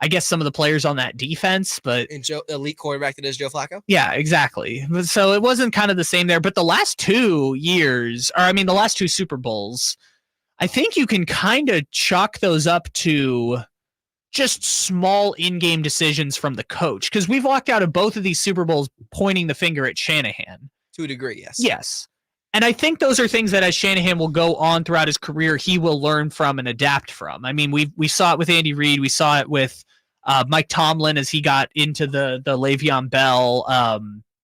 S5: I guess, some of the players on that defense. But
S4: elite quarterback that is Joe Flacco.
S5: Yeah, exactly. So it wasn't kind of the same there. But the last 2 years, or I mean, the last 2 Super Bowls, I think you can kind of chalk those up to just small in-game decisions from the coach, because we've walked out of both of these Super Bowls pointing the finger at Shanahan.
S4: To a degree, yes.
S5: Yes. And I think those are things that as Shanahan will go on throughout his career, he will learn from and adapt from. I mean, we saw it with Andy Reid. We saw it with Mike Tomlin as he got into the Le'Veon Bell,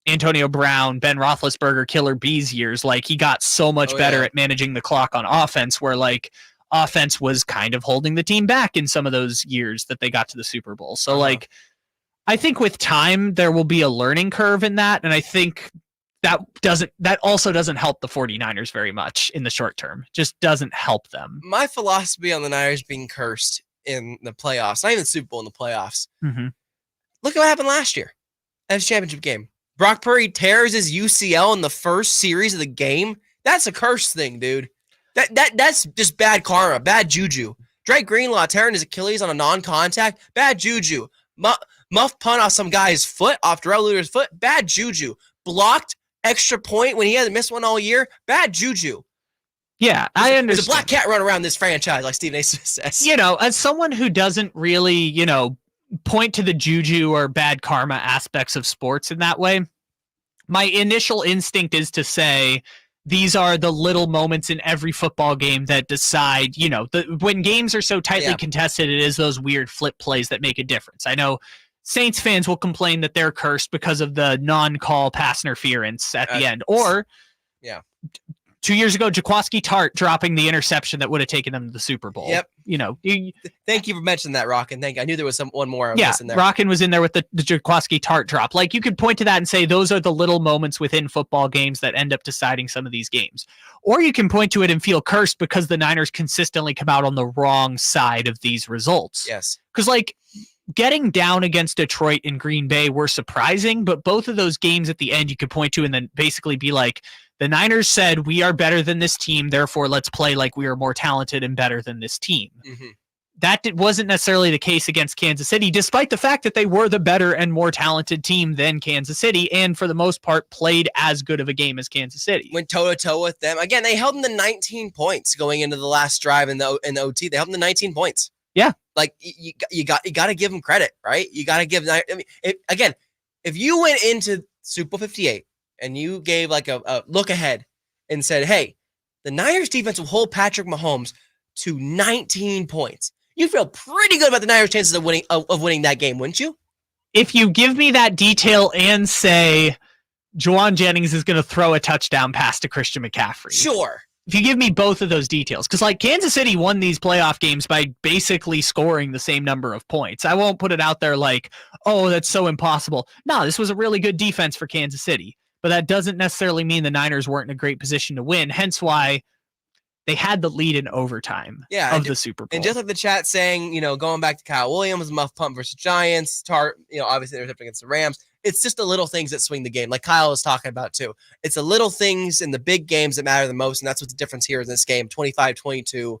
S5: Antonio Brown, Ben Roethlisberger, Killer Bees years. Like, he got so much better at managing the clock on offense, where, like, offense was kind of holding the team back in some of those years that they got to the Super Bowl. So, like, I think with time there will be a learning curve in that. And I think that also doesn't help the 49ers very much in the short term. Just doesn't help them.
S4: My philosophy on the Niners being cursed in the playoffs, not even the Super Bowl, in the playoffs.
S5: Mm-hmm.
S4: Look at what happened last year at his championship game. Brock Purdy tears his UCL in the first series of the game. That's a curse thing, dude. That's just bad karma, bad juju. Drake Greenlaw tearing his Achilles on a non-contact, bad juju. Muff punt off some guy's foot, off Darrell Luter's foot, bad juju. Blocked extra point when he hasn't missed one all year, bad juju.
S5: Yeah, I understand.
S4: There's a black cat running around this franchise, like Stephen A. says.
S5: You know, as someone who doesn't really, point to the juju or bad karma aspects of sports in that way, my initial instinct is to say these are the little moments in every football game that decide, when games are so tightly contested, it is those weird flip plays that make a difference. I know Saints fans will complain that they're cursed because of the non-call pass interference at the end. Or 2 years ago, Jaquiski Tartt dropping the interception that would have taken them to the Super Bowl.
S4: Yep.
S5: Thank
S4: you for mentioning that, Rockin. I knew there was one more.
S5: In there. Rockin was in there with the Jaquiski Tartt drop. Like, you could point to that and say those are the little moments within football games that end up deciding some of these games. Or you can point to it and feel cursed because the Niners consistently come out on the wrong side of these results.
S4: Yes.
S5: Because, getting down against Detroit and Green Bay were surprising, but both of those games at the end you could point to and then basically be like, the Niners said, we are better than this team, therefore let's play like we are more talented and better than this team.
S4: Mm-hmm.
S5: That wasn't necessarily the case against Kansas City, despite the fact that they were the better and more talented team than Kansas City, and for the most part played as good of a game as Kansas City.
S4: Went toe-to-toe with them. Again, they held them to 19 points going into the last drive in the OT. They held them to 19 points.
S5: Yeah.
S4: Like, you got to give them credit, right? You got to give. I mean, if you went into Super Bowl 58 and you gave like a look ahead and said, "Hey, the Niners defense will hold Patrick Mahomes to 19 points," you feel pretty good about the Niners' chances of winning that game, wouldn't you?
S5: If you give me that detail and say Juwan Jennings is going to throw a touchdown pass to Christian McCaffrey,
S4: sure.
S5: If you give me both of those details, because Kansas City won these playoff games by basically scoring the same number of points. I won't put it out there like, oh, that's so impossible. No, this was a really good defense for Kansas City, but that doesn't necessarily mean the Niners weren't in a great position to win. Hence why they had the lead in overtime of the Super Bowl.
S4: And just like the chat saying, going back to Kyle Williams, muff punt versus Giants, obviously they're up against the Rams. It's just the little things that swing the game, like Kyle was talking about too. It's the little things in the big games that matter the most, and that's what's the difference here in this game. 25-22,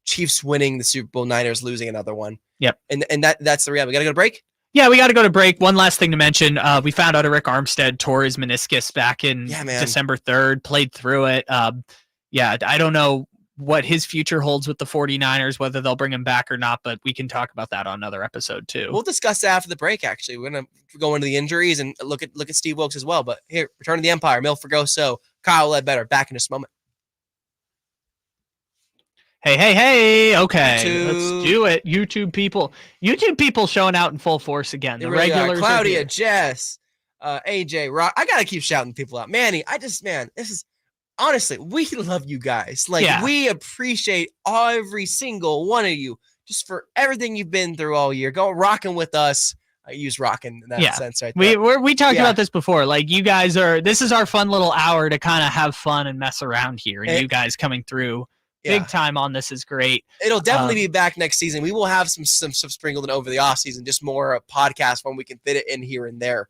S4: Chiefs winning the Super Bowl, Niners losing another one.
S5: Yep.
S4: And that's the reality. We got to go to break?
S5: Yeah, we got to go to break. One last thing to mention. We found out Arik Armstead tore his meniscus back in December 3rd, played through it. I don't know what his future holds with the 49ers, whether they'll bring him back or not, but we can talk about that on another episode too.
S4: We'll discuss that after the break, actually. We're going to go into the injuries and look at Steve Wilkes as well. But here, Return of the Empire, Mil Fergoso, Kyle Ledbetter, back in just a moment.
S5: Hey. Okay,
S4: YouTube.
S5: Let's do it. YouTube people showing out in full force again. The
S4: really
S5: regulars
S4: are. Claudia, Jess, AJ, Rock. I got to keep shouting people out. Manny, this is, honestly, we love you guys. We appreciate every single one of you just for everything you've been through all year. Go rocking with us. I use rocking in that sense right there.
S5: We talked about this before. Like, you guys this is our fun little hour to kind of have fun and mess around here. And you guys coming through big time on this is great.
S4: It'll definitely be back next season. We will have some stuff sprinkled in over the off season, just more podcast when we can fit it in here and there.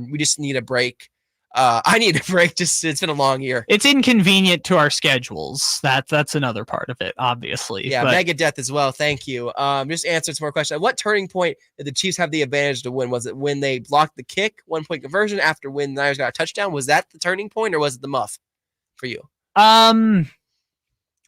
S4: We just need a break. I need a break. It's been a long year.
S5: It's inconvenient to our schedules. That's another part of it, obviously.
S4: Yeah, Megadeth as well. Thank you. Just answered some more questions. At what turning point did the Chiefs have the advantage to win? Was it when they blocked the kick, 1-point conversion, after when the Niners got a touchdown? Was that the turning point, or was it the muff for you?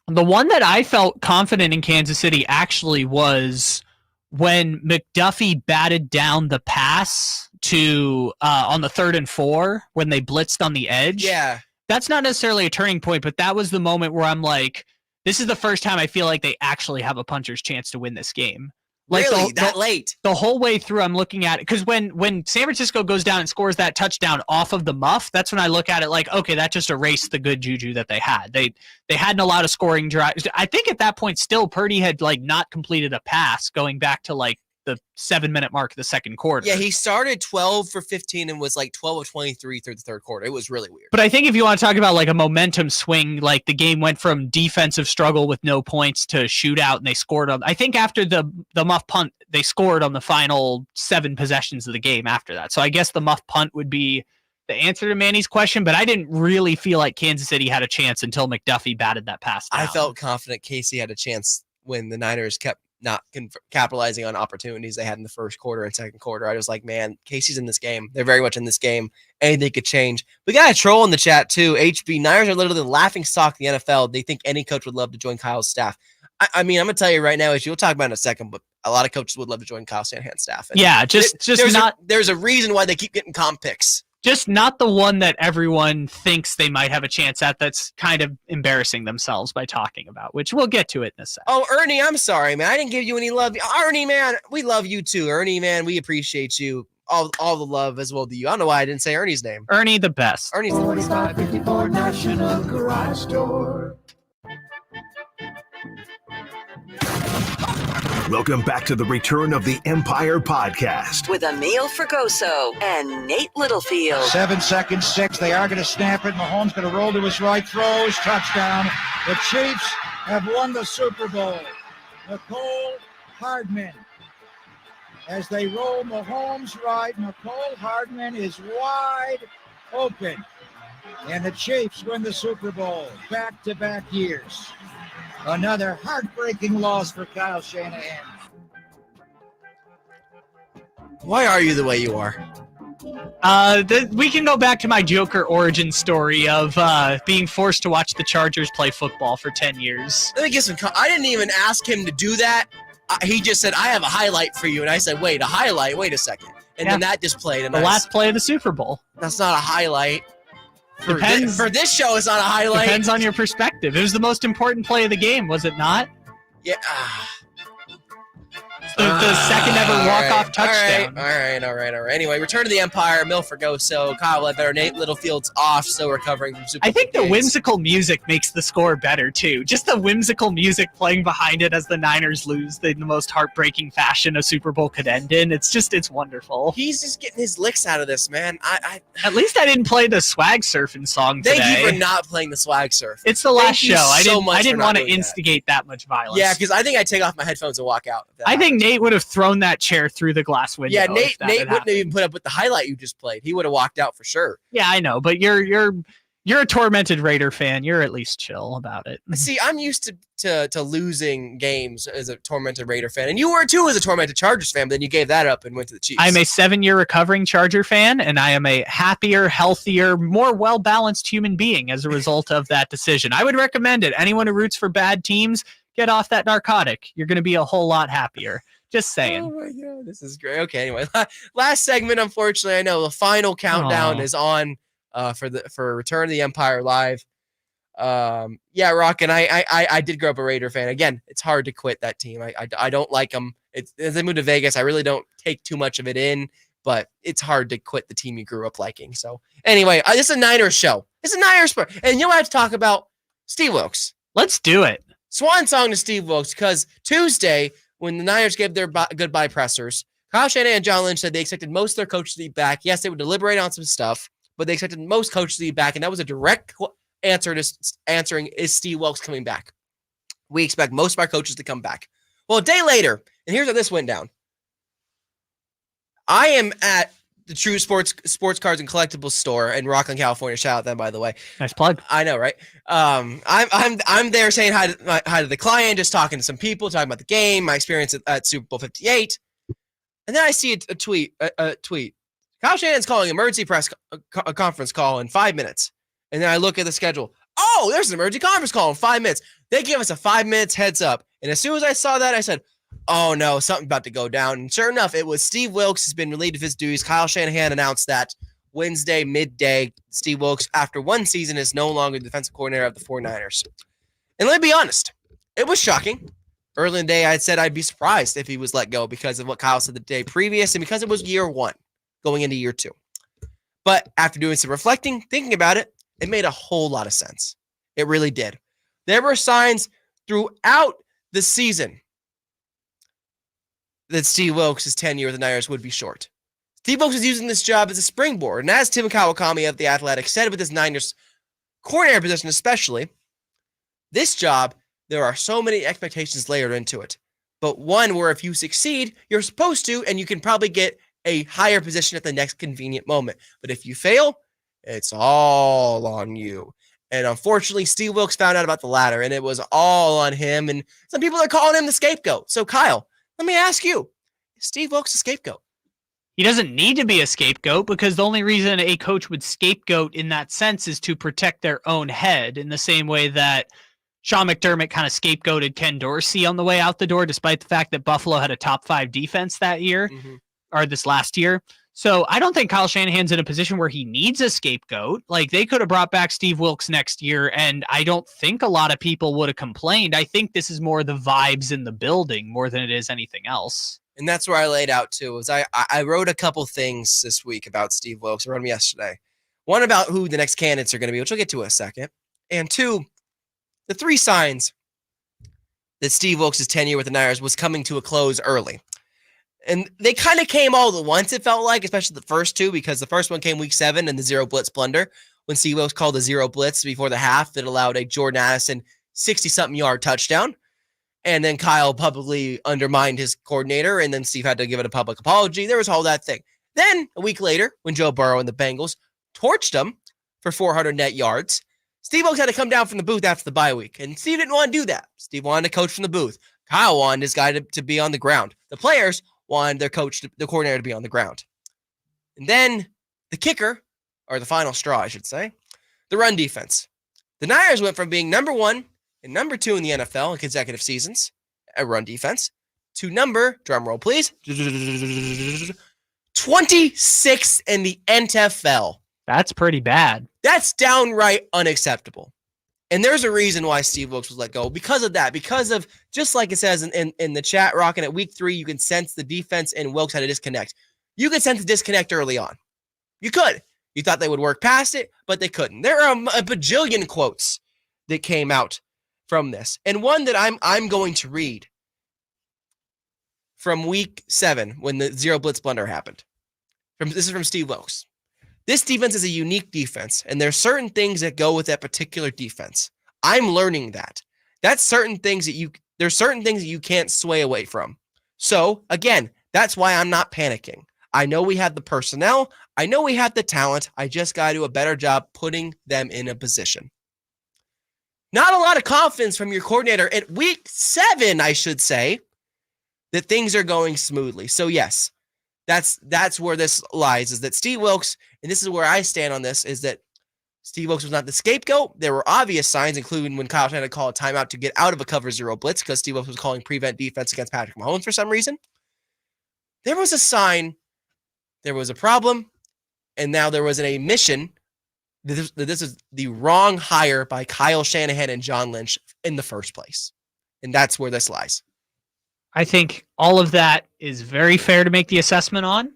S5: The one that I felt confident in Kansas City actually was when McDuffie batted down the pass to on the 3rd and 4 when they blitzed on the edge.
S4: Yeah.
S5: That's not necessarily a turning point, but that was the moment where I'm like, this is the first time I feel like they actually have a puncher's chance to win this game. Like
S4: really? That late?
S5: The whole way through, I'm looking at it. Because when San Francisco goes down and scores that touchdown off of the muff, that's when I look at it like, okay, that just erased the good juju that they had. They hadn't allowed a scoring drive. I think at that point still Purdy had not completed a pass going back to the 7-minute mark of the second quarter.
S4: Yeah, he started 12 for 15 and was 12 of 23 through the third quarter. It was really weird.
S5: But I think if you want to talk about a momentum swing, the game went from defensive struggle with no points to shootout, and they scored on. I think after the muff punt, they scored on the final 7 possessions of the game after that. So I guess the muff punt would be the answer to Manny's question, but I didn't really feel like Kansas City had a chance until McDuffie batted that pass down.
S4: I felt confident Casey had a chance when the Niners kept not capitalizing on opportunities they had in the first quarter and second quarter. I was like, man, Casey's in this game. They're very much in this game. Anything could change. We got a troll in the chat too. HB, Niners are literally the laughing stock in the NFL. They think any coach would love to join Kyle's staff. I mean, I'm going to tell you right now, as you'll talk about in a second, but a lot of coaches would love to join Kyle Shanahan's staff. And there's a reason why they keep getting comp picks.
S5: Just not the one that everyone thinks they might have a chance at that's kind of embarrassing themselves by talking about, which we'll get to it in a second.
S4: Oh, Ernie, I'm sorry, man. I didn't give you any love. Ernie, man, we love you too. Ernie, man, we appreciate you. All the love as well to you. I don't know why I didn't say Ernie's name.
S5: Ernie the best.
S4: Ernie's the best.
S2: 4554 National Garage Door.
S1: Welcome back to the Return of the Empire podcast.
S3: With Emil Fergoso and Nate Littlefield.
S2: 7 seconds, 6. They are going to snap it. Mahomes going to roll to his right, throws, touchdown. The Chiefs have won the Super Bowl. Nicole Hardman. As they roll Mahomes right, Nicole Hardman is wide open. And the Chiefs win the Super Bowl back-to-back years. Another heartbreaking loss for Kyle Shanahan.
S4: Why are you the way you are?
S5: We can go back to my Joker origin story of being forced to watch the Chargers play football for 10 years.
S4: Let me get some. I didn't even ask him to do that. He just said, I have a highlight for you. And I said, wait, a highlight? Wait a second. And then that just played. And
S5: the last play of the Super Bowl.
S4: That's not a highlight. For
S5: Depends.
S4: this show, it's not a highlight.
S5: Depends on your perspective. It was the most important play of the game, was it not?
S4: Yeah.
S5: the second ever walk-off touchdown.
S4: All right. Anyway, return to the Empire. Milford goes so. Kyle Ledbetter, Nate Littlefield's off, still recovering from Super Bowl.
S5: I think the
S4: games.
S5: whimsical music makes the score better, too. Just the whimsical music playing behind it as the Niners lose in the most heartbreaking fashion a Super Bowl could end in. It's wonderful.
S4: He's just getting his licks out of this, man.
S5: At least I didn't play the swag surfing song today.
S4: Thank you for not playing the swag surf.
S5: It's the last
S4: Thank you
S5: show.
S4: so much
S5: I
S4: for
S5: didn't
S4: not
S5: want to
S4: doing that.
S5: instigate that much violence.
S4: Yeah, because I think I'd take off my headphones and walk out. if that
S5: I think
S4: happened.
S5: Nate would have thrown that chair through the glass window.
S4: Yeah,
S5: if
S4: Nate
S5: that had
S4: wouldn't have
S5: happened.
S4: even put up with the highlight you just played. He would have walked out for sure.
S5: Yeah, I know, but you're a tormented Raider fan. You're at least chill about it.
S4: See, I'm used to losing games as a tormented Raider fan, and you were too as a tormented Chargers fan. But then you gave that up and went to the Chiefs.
S5: I'm a 7-year recovering Charger fan, and I am a happier, healthier, more well-balanced human being as a result of that decision. I would recommend it. Anyone who roots for bad teams, get off that narcotic. You're going to be a whole lot happier. Just saying.
S4: Oh my god, this is great. Okay, anyway, last segment. Unfortunately, I know the final countdown is on for Return of the Empire Live. Yeah, Rock, and I did grow up a Raider fan. Again, it's hard to quit that team. I don't like them. As they moved to Vegas, I really don't take too much of it in, but it's hard to quit the team you grew up liking. So anyway, this is a Niners show. It's a Niners sport, and you know what I have to talk about? Steve Wilkes.
S5: Let's do it.
S4: Swan song to Steve Wilkes, because Tuesday, when the Niners gave their goodbye pressers, Kyle Shanahan and John Lynch said they expected most of their coaches to be back. Yes, they would deliberate on some stuff, but they expected most coaches to be back, and that was a direct answer to answering, is Steve Wilkes coming back? We expect most of our coaches to come back. Well, a day later, and here's how this went down. I am at the True Sports Cards and Collectibles store in Rockland, California. Shout out them, by the way.
S5: Nice plug.
S4: I know, right? I'm there saying hi to the client, just talking to some people, talking about the game, my experience at Super Bowl 58, and then I see a tweet. Kyle Shanahan's calling emergency press conference call in 5 minutes, and then I look at the schedule. Oh, there's an emergency conference call in 5 minutes. They give us a 5 minutes heads up, and as soon as I saw that, I said, "Oh no, something's about to go down." And sure enough, it was Steve Wilkes has been relieved of his duties. Kyle Shanahan announced that Wednesday midday. Steve Wilkes, after one season, is no longer the defensive coordinator of the 49ers. And let me be honest, it was shocking. Early in the day, I had said I'd be surprised if he was let go because of what Kyle said the day previous and because it was year one going into year two. But after doing some reflecting, thinking about it, it made a whole lot of sense. It really did. There were signs throughout the season that Steve Wilkes' tenure with the Niners would be short. Steve Wilkes is using this job as a springboard. And as Tim Kawakami of The Athletic said with his Niners coordinator position especially, this job, there are so many expectations layered into it. But one where if you succeed, you're supposed to, and you can probably get a higher position at the next convenient moment. But if you fail, it's all on you. And unfortunately, Steve Wilkes found out about the latter, and it was all on him. And some people are calling him the scapegoat. So Kyle, let me ask you, is Steve Wilkes a scapegoat?
S5: He doesn't need to be a scapegoat because the only reason a coach would scapegoat in that sense is to protect their own head, in the same way that Sean McDermott kind of scapegoated Ken Dorsey on the way out the door, despite the fact that Buffalo had a top 5 defense that year or this last year. So I don't think Kyle Shanahan's in a position where he needs a scapegoat. Like, they could have brought back Steve Wilkes next year, and I don't think a lot of people would have complained. I think this is more the vibes in the building more than it is anything else. And
S4: that's where I laid out too. Was I wrote a couple things this week about Steve Wilkes. I wrote them yesterday. One about who the next candidates are going to be, which we'll get to in a second. And two, the 3 signs that Steve Wilkes' tenure with the Niners was coming to a close early. And they kind of came all at once, it felt like, especially the first 2, because the first one came week 7 and the zero blitz blunder, when Steve Wilkes called a zero blitz before the half that allowed a Jordan Addison 60-something yard touchdown. And then Kyle publicly undermined his coordinator, and then Steve had to give it a public apology. There was all that thing. Then a week later, when Joe Burrow and the Bengals torched him for 400 net yards, Steve Wilkes had to come down from the booth after the bye week. And Steve didn't want to do that. Steve wanted to coach from the booth. Kyle wanted his guy to be on the ground. The players wanted their coach, the coordinator, to be on the ground. And then the kicker, or the final straw, I should say, the run defense. The Niners went from being number 1 and number 2 in the NFL in consecutive seasons at run defense to number, drum roll please, 26th in the NFL.
S5: That's pretty bad.
S4: That's downright unacceptable. And there's a reason why Steve Wilks was let go because of that. Because of, just like it says in the chat, Rockin', at week 3, you can sense the defense and Wilks had a disconnect. You could sense the disconnect early on. You could. You thought they would work past it, but they couldn't. There are a bajillion quotes that came out from this. And one that I'm going to read from week 7 when the zero blitz blunder happened. This is from Steve Wilks. This defense is a unique defense, and there's certain things that go with that particular defense. I'm learning that. There's certain things that you can't sway away from. So, again, that's why I'm not panicking. I know we have the personnel. I know we have the talent. I just got to do a better job putting them in a position. Not a lot of confidence from your coordinator at week 7, I should say, that things are going smoothly. So, yes, that's where this lies, is that Steve Wilks, and this is where I stand on this, is that Steve Wilks was not the scapegoat. There were obvious signs, including when Kyle Shanahan called a timeout to get out of a cover 0 blitz because Steve Wilks was calling prevent defense against Patrick Mahomes for some reason. There was a sign, there was a problem, and now there was an admission that this is the wrong hire by Kyle Shanahan and John Lynch in the first place. And that's where this lies.
S5: I think all of that is very fair to make the assessment on.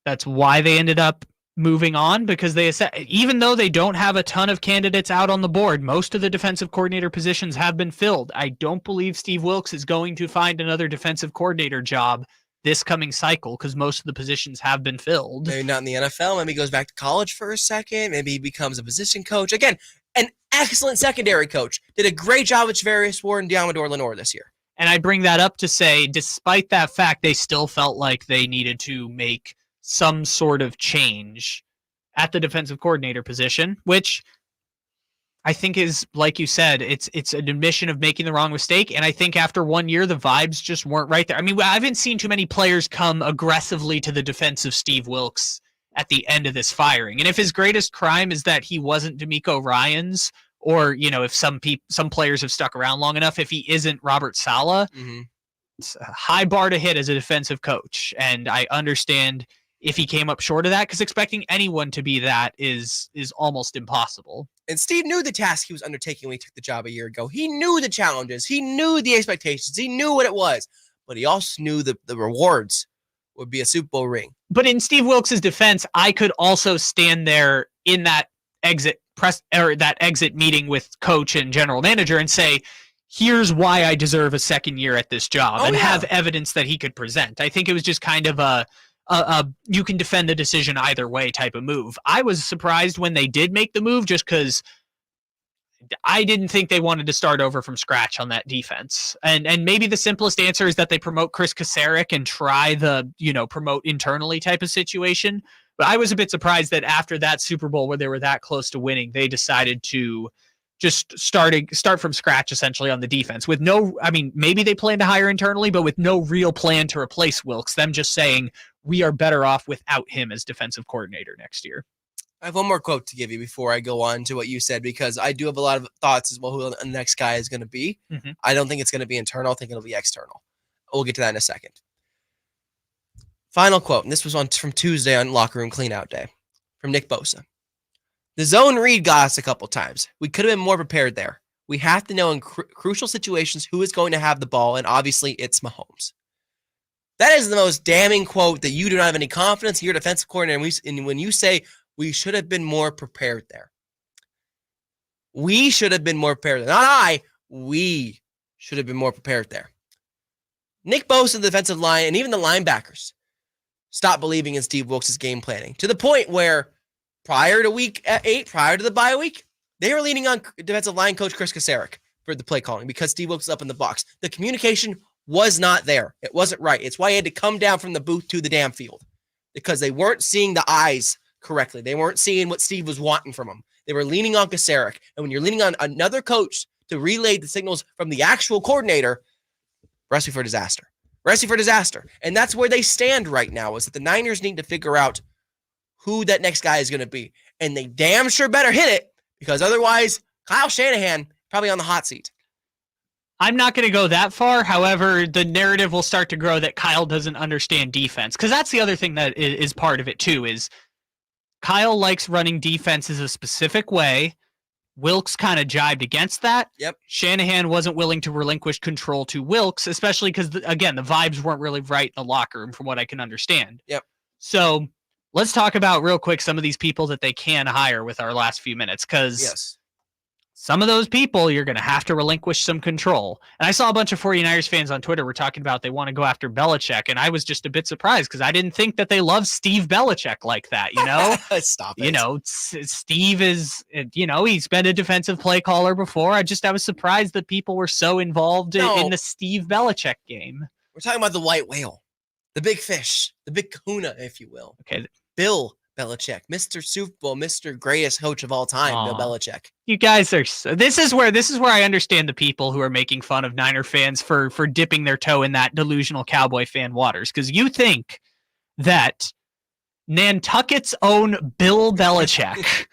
S5: That's why they ended up moving on, because even though they don't have a ton of candidates out on the board, most of the defensive coordinator positions have been filled. I don't believe Steve Wilks is going to find another defensive coordinator job this coming cycle because most of the positions have been filled.
S4: Maybe not in the NFL. Maybe he goes back to college for a second. Maybe he becomes a position coach. Again, an excellent secondary coach. Did a great job with Javarius Ward and Diamador Lenore this year.
S5: And I bring that up to say, despite that fact, they still felt like they needed to make some sort of change at the defensive coordinator position, which I think is, like you said, it's an admission of making the wrong mistake. And I think after 1 year, the vibes just weren't right there. I mean, I haven't seen too many players come aggressively to the defense of Steve Wilks at the end of this firing. And if his greatest crime is that he wasn't DeMeco Ryans, or, you know, if some players have stuck around long enough, if he isn't Robert Saleh, it's a high bar to hit as a defensive coach. And I understand if he came up short of that, because expecting anyone to be that is almost impossible.
S4: And Steve knew the task he was undertaking when he took the job a year ago. He knew the challenges. He knew the expectations. He knew what it was. But he also knew the rewards would be a Super Bowl ring.
S5: But in Steve Wilks' defense, I could also stand there in that exit meeting with coach and general manager and say, here's why I deserve a second year at this job, have evidence that he could present. I think it was just kind of a you can defend the decision either way type of move. I was surprised when they did make the move, just because I didn't think they wanted to start over from scratch on that defense. And maybe the simplest answer is that they promote Chris Kasarik and try the, promote internally type of situation. But I was a bit surprised that after that Super Bowl where they were that close to winning, they decided to just start from scratch essentially on the defense with maybe they plan to hire internally, but with no real plan to replace Wilks, them just saying we are better off without him as defensive coordinator next year.
S4: I have one more quote to give you before I go on to what you said, because I do have a lot of thoughts as well who the next guy is going to be. Mm-hmm. I don't think it's going to be internal. I think it'll be external. We'll get to that in a second. Final quote, and this was from Tuesday on Locker Room Cleanout Day, from Nick Bosa. The zone read got us a couple times. We could have been more prepared there. We have to know in crucial situations who is going to have the ball, and obviously it's Mahomes. That is the most damning quote that you do not have any confidence in your defensive coordinator. And when you say we should have been more prepared there. We should have been more prepared there. We should have been more prepared there. Nick Bosa, the defensive line, and even the linebackers stopped believing in Steve Wilks' game planning to the point where prior to week 8, prior to the bye week, they were leaning on defensive line coach Chris Kasarik for the play calling because Steve Wilks was up in the box. The communication was not there. It wasn't right. It's why he had to come down from the booth to the damn field, because they weren't seeing the eyes correctly. They weren't seeing what Steve was wanting from them. They were leaning on Kasarik. And when you're leaning on another coach to relay the signals from the actual coordinator, recipe for disaster. Recipe for disaster. And that's where they stand right now, is that the Niners need to figure out who that next guy is going to be. And they damn sure better hit it, because otherwise Kyle Shanahan probably on the hot seat.
S5: I'm not going to go that far. However, the narrative will start to grow that Kyle doesn't understand defense, because that's the other thing that is part of it too, is Kyle likes running defenses a specific way, Wilkes kind of jibed against that.
S4: Yep.
S5: Shanahan wasn't willing to relinquish control to Wilkes, especially because, again, the vibes weren't really right in the locker room from what I can understand.
S4: Yep.
S5: So let's talk about real quick some of these people that they can hire with our last few minutes, because some of those people you're going to have to relinquish some control. And I saw a bunch of 49ers fans on Twitter were talking about they want to go after Belichick, and I was just a bit surprised because I didn't think that they love Steve Belichick like that, you know?
S4: Stop it.
S5: You know, Steve is, you know, he's been a defensive play caller before. I was surprised that people were so involved in the Steve Belichick game.
S4: We're talking about the white whale, the big fish, the big kahuna, if you will.
S5: Okay.
S4: Bill Belichick, Mr. Super Bowl, Mr. Greatest coach of all time, Bill Belichick.
S5: You guys are this is where I understand the people who are making fun of Niner fans for dipping their toe in that delusional Cowboy fan waters, because you think that Nantucket's own Bill Belichick,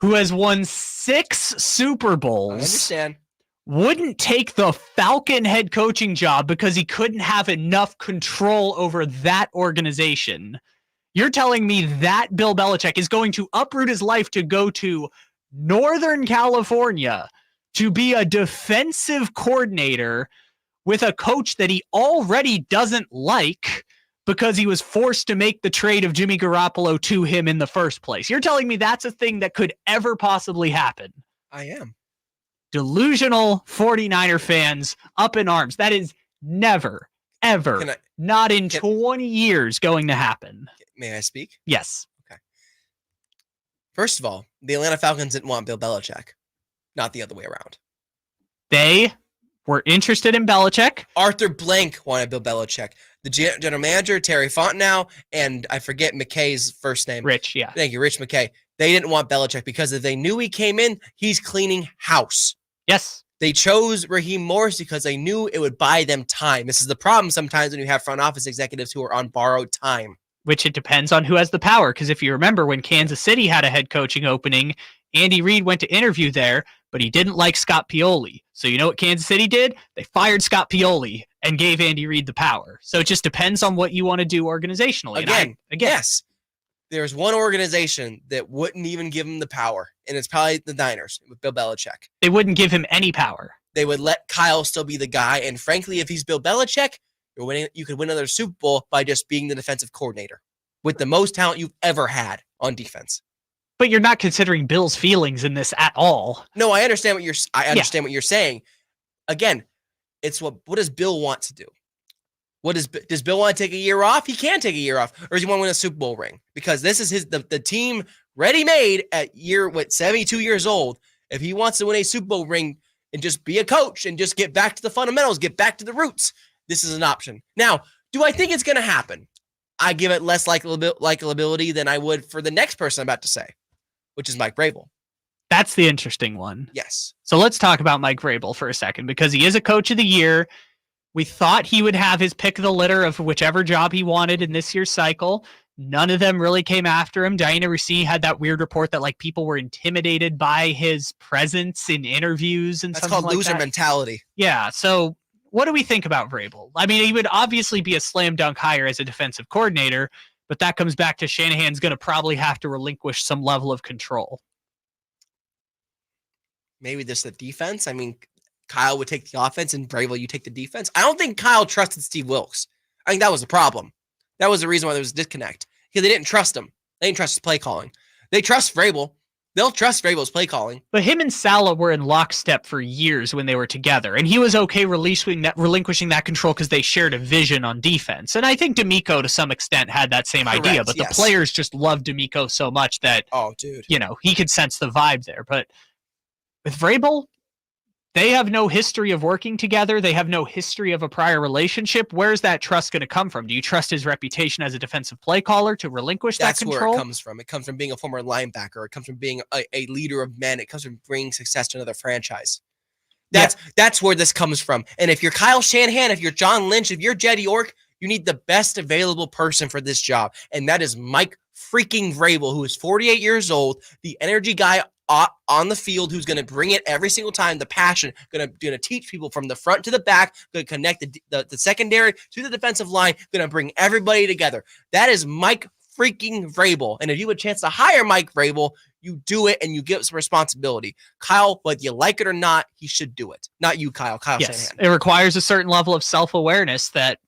S5: who has won 6 Super Bowls,
S4: I understand,
S5: wouldn't take the Falcon head coaching job because he couldn't have enough control over that organization. You're telling me that Bill Belichick is going to uproot his life to go to Northern California to be a defensive coordinator with a coach that he already doesn't like because he was forced to make the trade of Jimmy Garoppolo to him in the first place? You're telling me that's a thing that could ever possibly happen?
S4: I am.
S5: Delusional 49er fans up in arms. That is never, ever, not in 20 years going to happen.
S4: May I speak?
S5: Yes.
S4: Okay. First of all, the Atlanta Falcons didn't want Bill Belichick, not the other way around.
S5: They were interested in Belichick.
S4: Arthur Blank wanted Bill Belichick. The general manager, Terry Fontenot, and I forget McKay's first name.
S5: Rich, yeah.
S4: Thank you, Rich McKay. They didn't want Belichick because if they knew he came in, he's cleaning house.
S5: Yes.
S4: They chose Raheem Morris because they knew it would buy them time. This is the problem sometimes when you have front office executives who are on borrowed time.
S5: Which it depends on who has the power. Because if you remember when Kansas City had a head coaching opening, Andy Reid went to interview there, but he didn't like Scott Pioli. So you know what Kansas City did? They fired Scott Pioli and gave Andy Reid the power. So it just depends on what you want to do organizationally.
S4: Again, yes. There's one organization that wouldn't even give him the power, and it's probably the Niners with Bill Belichick.
S5: They wouldn't give him any power.
S4: They would let Kyle still be the guy, and frankly, if he's Bill Belichick, you could win another Super Bowl by just being the defensive coordinator with the most talent you've ever had on defense.
S5: But you're not considering Bill's feelings in this at all.
S4: No, I understand what what you're saying. Again, it's what does Bill want to do? Does Bill want to take a year off? He can take a year off. Or does he want to win a Super Bowl ring? Because this is the team ready-made at 72 years old. If he wants to win a Super Bowl ring and just be a coach and just get back to the fundamentals, get back to the roots, this is an option. Now, do I think it's going to happen? I give it less likability than I would for the next person I'm about to say, which is Mike Vrabel.
S5: That's the interesting one.
S4: Yes.
S5: So let's talk about Mike Vrabel for a second, because he is a coach of the year. We thought he would have his pick of the litter of whichever job he wanted in this year's cycle. None of them really came after him. Diana Russini had that weird report that like people were intimidated by his presence in interviews and
S4: that's
S5: something
S4: called
S5: like
S4: loser
S5: that.
S4: mentality.
S5: Yeah. So what do we think about Vrabel? I mean, he would obviously be a slam dunk hire as a defensive coordinator, but that comes back to Shanahan's going to probably have to relinquish some level of control.
S4: Maybe just the defense. I mean, Kyle would take the offense and Vrabel, you take the defense. I don't think Kyle trusted Steve Wilkes. I think that was the problem. That was the reason why there was a disconnect. Because they didn't trust him. They didn't trust his play calling. They trust Vrabel. They'll trust Vrabel's play calling.
S5: But him and Saleh were in lockstep for years when they were together, and he was okay relinquishing that control because they shared a vision on defense. And I think D'Amico, to some extent, had that same idea, but the players just loved D'Amico so much that, he could sense the vibe there. But with Vrabel, they have no history of working together. They have no history of a prior relationship. Where's that trust going to come from? Do you trust his reputation as a defensive play caller to relinquish that control?
S4: That's where it comes from. It comes from being a former linebacker. It comes from being a leader of men. It comes from bringing success to another franchise. That's where this comes from. And if you're Kyle Shanahan, if you're John Lynch, if you're Jed York, you need the best available person for this job. And that is Mike freaking Vrabel, who is 48 years old, the energy guy on the field, who's going to bring it every single time, the passion, going to teach people from the front to the back, going to connect the secondary to the defensive line, going to bring everybody together. That is Mike freaking Vrabel. And if you have a chance to hire Mike Vrabel, You do it and you give some responsibility. Kyle, whether you like it or not, he should do it. Not you, Kyle. Kyle
S5: Yes,
S4: Shanahan.
S5: it requires a certain level of self-awareness that,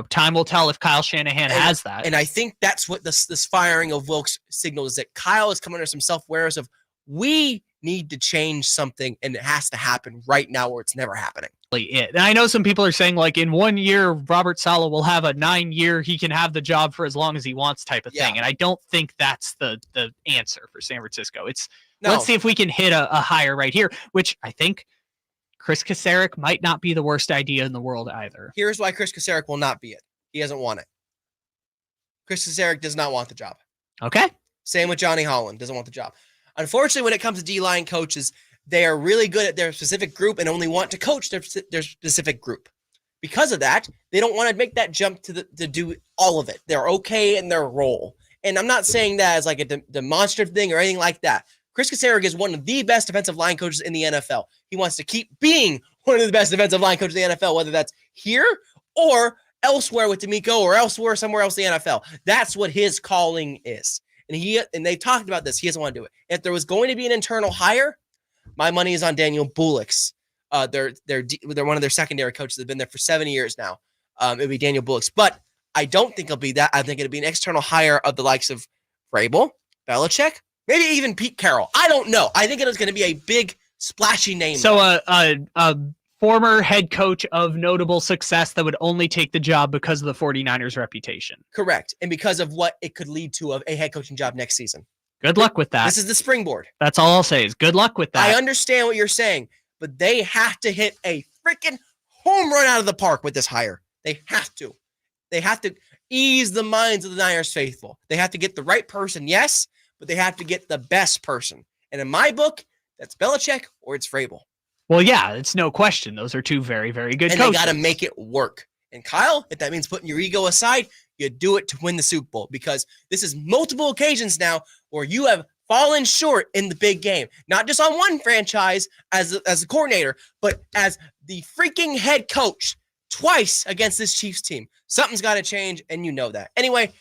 S5: time will tell if Kyle Shanahan has that.
S4: And I think that's what this firing of Wilks signals, is that Kyle is coming under some self-awareness of, we need to change something, and it has to happen right now or it's never happening.
S5: It. And I know some people are saying, like, in 1 year, Robert Saleh will have a 9-year, he can have the job for as long as he wants type of thing. And I don't think that's the answer for San Francisco. Let's see if we can hit a hire right here, which I think Chris Kasarik might not be the worst idea in the world either.
S4: Here's why Chris Kasarik will not be it. He doesn't want it. Chris Kasarik does not want the job.
S5: Okay.
S4: Same with Johnny Holland. Doesn't want the job. Unfortunately, when it comes to D-line coaches, they are really good at their specific group and only want to coach their specific group. Because of that, they don't want to make that jump to do all of it. They're okay in their role. And I'm not saying that as like a demonstrative thing or anything like that. Chris Kasarik is one of the best defensive line coaches in the NFL. He wants to keep being one of the best defensive line coaches in the NFL, whether that's here or elsewhere with D'Amico or elsewhere somewhere else in the NFL. That's what his calling is. And they talked about this. He doesn't want to do it. If there was going to be an internal hire, my money is on Daniel Bullocks. They're one of their secondary coaches. They've been there for 7 years now. It would be Daniel Bullocks. But I don't think it'll be that. I think it'll be an external hire of the likes of Vrabel, Belichick, maybe even Pete Carroll. I don't know. I think it is going to be a big, splashy name.
S5: So a former head coach of notable success that would only take the job because of the 49ers reputation.
S4: Correct. And because of what it could lead to of a head coaching job next season.
S5: Good luck with that.
S4: This is the springboard.
S5: That's all I'll say is good luck with that.
S4: I understand what you're saying, but they have to hit a freaking home run out of the park with this hire. They have to. They have to ease the minds of the Niners faithful. They have to get the right person, yes, but they have to get the best person. And in my book, that's Belichick or it's Vrabel.
S5: Well, yeah, it's no question. Those are two very, very good
S4: and
S5: coaches.
S4: They got to make it work. And Kyle, if that means putting your ego aside, you do it to win the Super Bowl, because this is multiple occasions now where you have fallen short in the big game, not just on one franchise as a coordinator, but as the freaking head coach twice against this Chiefs team. Something's got to change, and you know that. Anyway,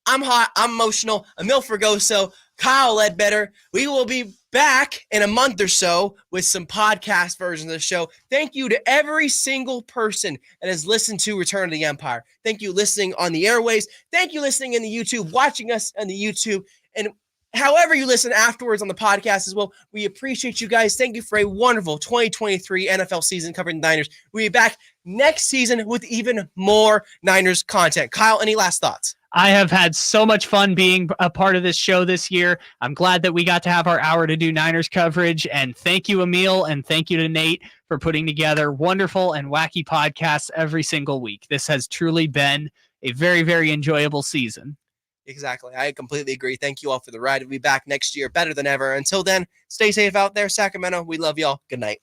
S4: I'm hot. I'm emotional. Emil Fergoso, Kyle Ledbetter. We will be back in a month or so with some podcast versions of the show. Thank you to every single person that has listened to Return of the Empire. Thank you listening on the airways. Thank you listening in the YouTube, watching us on the YouTube, and however you listen afterwards on the podcast as well. We appreciate you guys. Thank you for a wonderful 2023 NFL season covering the Niners. We'll be back next season with even more Niners content. Kyle, any last thoughts?
S5: I have had so much fun being a part of this show this year. I'm glad that we got to have our hour to do Niners coverage. And thank you, Emil, and thank you to Nate for putting together wonderful and wacky podcasts every single week. This has truly been a very, very enjoyable season.
S4: Exactly. I completely agree. Thank you all for the ride. We'll be back next year better than ever. Until then, stay safe out there, Sacramento. We love y'all. Good night.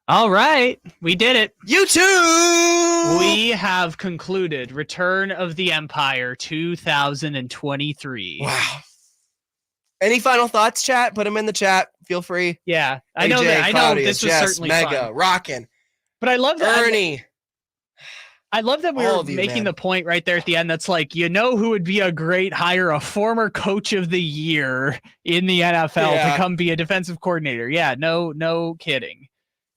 S5: All right. We did it.
S4: You too.
S5: We have concluded Return of the Empire 2023.
S4: Wow. Any final thoughts, chat? Put them in the chat. Feel free.
S5: Yeah. I
S4: AJ,
S5: know that. I know
S4: Claudia,
S5: this was
S4: Jess,
S5: certainly
S4: Mega,
S5: fun.
S4: Rockin',
S5: But I love that.
S4: Ernie.
S5: I love that we
S4: All
S5: were
S4: of you,
S5: making
S4: man.
S5: the point right there at the end. That's like, who would be a great hire? A former coach of the year in the NFL
S4: Yeah.
S5: to come be a defensive coordinator. Yeah, no kidding.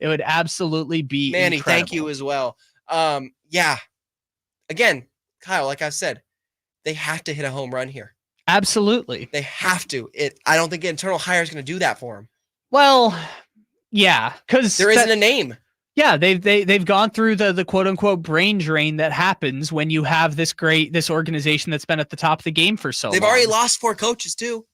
S5: It would absolutely be
S4: Manny,
S5: incredible.
S4: thank you as well. Yeah. Again, Kyle, like I said, they have to hit a home run here.
S5: Absolutely.
S4: They have to. I don't think an internal hire is going to do that for him.
S5: Well, yeah, because
S4: There isn't a name.
S5: Yeah, they've gone through the quote unquote brain drain that happens when you have this organization that's been at the top of the game for so long.
S4: They've already lost 4 coaches too.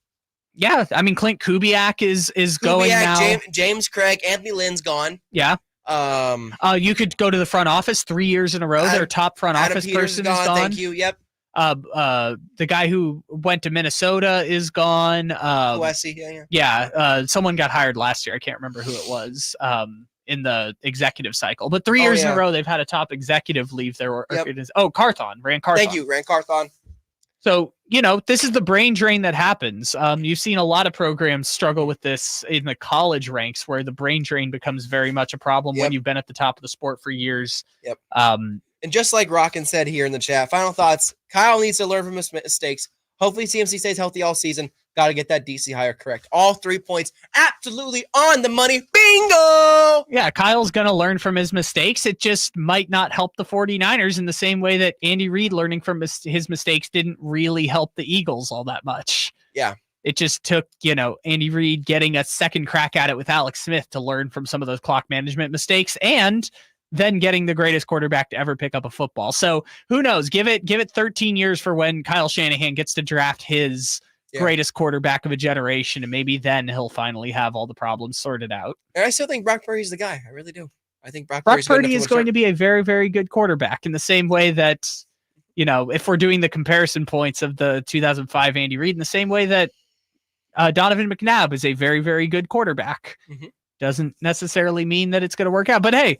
S5: Yeah, I mean Clint Kubiak is going now.
S4: James Craig, Anthony Lynn's gone.
S5: Yeah. You could go to the front office 3 years in a row. Their top front
S4: Adam
S5: office
S4: Peters
S5: person is gone.
S4: Thank you. Yep.
S5: The guy who went to Minnesota is gone.
S4: Wessie,
S5: Yeah. Someone got hired last year. I can't remember who it was. In the executive cycle, but 3 years in a row they've had a top executive leave their organization. Oh, Rand Carthon.
S4: Thank you, Rand Carthon.
S5: So, this is the brain drain that happens. You've seen a lot of programs struggle with this in the college ranks, where the brain drain becomes very much a problem when you've been at the top of the sport for years.
S4: Yep. And just like Rockin said here in the chat, final thoughts. Kyle needs to learn from his mistakes. Hopefully CMC stays healthy all season. Got to get that DC hire correct. All 3 points, absolutely on the money. Bingo!
S5: Yeah, Kyle's going to learn from his mistakes. It just might not help the 49ers in the same way that Andy Reid learning from his mistakes didn't really help the Eagles all that much.
S4: Yeah.
S5: It just took, Andy Reid getting a second crack at it with Alex Smith to learn from some of those clock management mistakes and then getting the greatest quarterback to ever pick up a football. So who knows? Give it 13 years for when Kyle Shanahan gets to draft his greatest quarterback of a generation, and maybe then he'll finally have all the problems sorted out.
S4: And I still think Brock Purdy's the guy. I really do. I think Brock
S5: Purdy is going to be a very, very good quarterback in the same way that, if we're doing the comparison points of the 2005 Andy Reid, in the same way that Donovan McNabb is a very, very good quarterback. Mm-hmm. Doesn't necessarily mean that it's going to work out. But hey,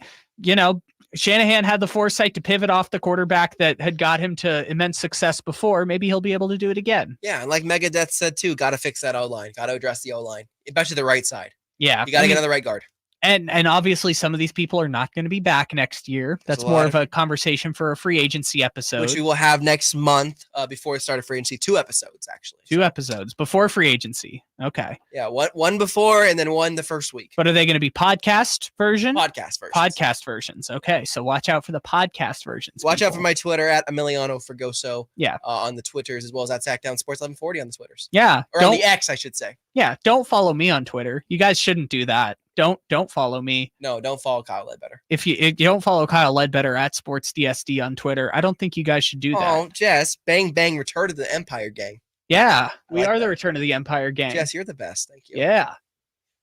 S5: Shanahan had the foresight to pivot off the quarterback that had got him to immense success before. Maybe he'll be able to do it again.
S4: Yeah, and like Megadeth said too, got to fix that O-line. Got to address the O-line, especially the right side.
S5: Yeah.
S4: You got to get on the right guard.
S5: And obviously some of these people are not going to be back next year. That's more of a conversation for a free agency episode.
S4: Which we will have next month before the start of free agency. 2 episodes, actually.
S5: 2 episodes before free agency. Okay.
S4: Yeah, one before and then one the first week.
S5: But are they going to be podcast version?
S4: Podcast versions.
S5: Podcast versions. Okay, so watch out for the podcast versions.
S4: Watch out for my Twitter at Emiliano Fregoso.
S5: Yeah. On
S4: the Twitters, as well as at Sackdown Sports 1140 on the Twitters.
S5: Yeah.
S4: Or on the X, I should say.
S5: Yeah, don't follow me on Twitter. You guys shouldn't do that. Don't follow me.
S4: No, don't follow Kyle Ledbetter.
S5: If you don't follow Kyle Ledbetter at SportsDSD on Twitter, I don't think you guys should do that.
S4: Oh, Jess, bang, bang, return to the Empire gang.
S5: Yeah, we are the return of the Empire gang.
S4: Jess, you're the best. Thank you.
S5: Yeah.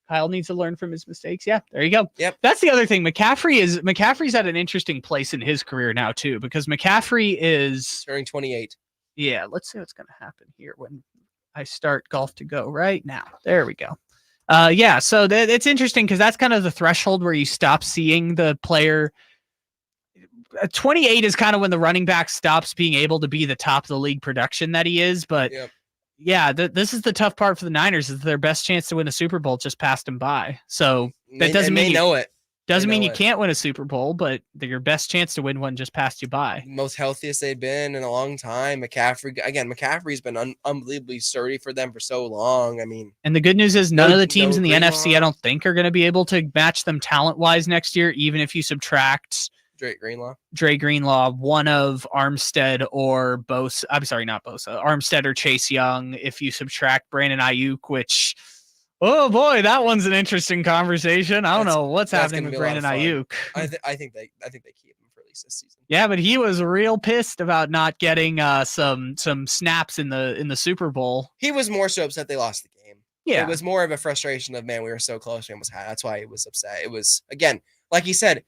S5: Kyle needs to learn from his mistakes. Yeah, there you go.
S4: Yep.
S5: That's the other thing. McCaffrey's at an interesting place in his career now, too, because McCaffrey is
S4: turning 28.
S5: Yeah, let's see what's going to happen here when I start Golf to Go right now. There we go. Yeah, so it's interesting because that's kind of the threshold where you stop seeing the player. 28 is kind of when the running back stops being able to be the top of the league production that he is. But yeah, this is the tough part for the Niners is their best chance to win a Super Bowl just passed him by. So that doesn't mean you can't win a Super Bowl, but your best chance to win one just passed you by.
S4: Most healthiest they've been in a long time. McCaffrey's been unbelievably sturdy for them for so long. I mean,
S5: and the good news is none of the teams in the NFC, I don't think, are going to be able to match them talent-wise next year, even if you subtract
S4: Dre
S5: Greenlaw, one of Armstead or Bosa. I'm sorry, not Bosa. Armstead or Chase Young. If you subtract Brandon Ayuk, which, oh boy, that one's an interesting conversation. I don't know what's happening with Brandon Ayuk.
S4: I think they keep him for at least this season.
S5: Yeah, but he was real pissed about not getting some snaps in the Super Bowl.
S4: He was more so upset they lost the game.
S5: Yeah,
S4: it was more of a frustration of, man, we were so close. We almost had. That's why he was upset. It was, again, like he said,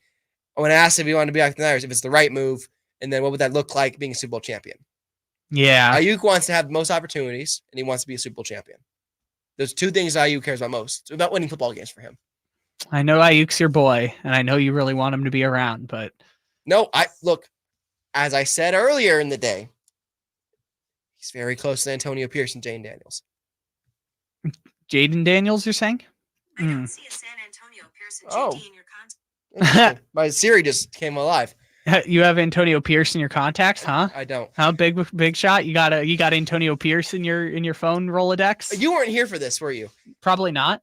S4: when I asked if he wanted to be back to the Niners, if it's the right move, and then what would that look like being a Super Bowl champion?
S5: Yeah.
S4: Ayuk wants to have the most opportunities, and he wants to be a Super Bowl champion. There's 2 things Ayuk cares about most. It's about winning football games for him.
S5: I know Ayuk's your boy, and I know you really want him to be around, but...
S4: No, look, as I said earlier in the day, he's very close to Antonio Pierce and Jaden Daniels.
S5: Jaden Daniels, you're saying?
S3: I don't see a San Antonio Pierce and JD in your contact.
S4: My Siri just came alive.
S5: You have Antonio Pierce in your contacts, huh?
S4: I don't.
S5: How big shot? You got Antonio Pierce in your phone Rolodex?
S4: You weren't here for this, were you?
S5: Probably not.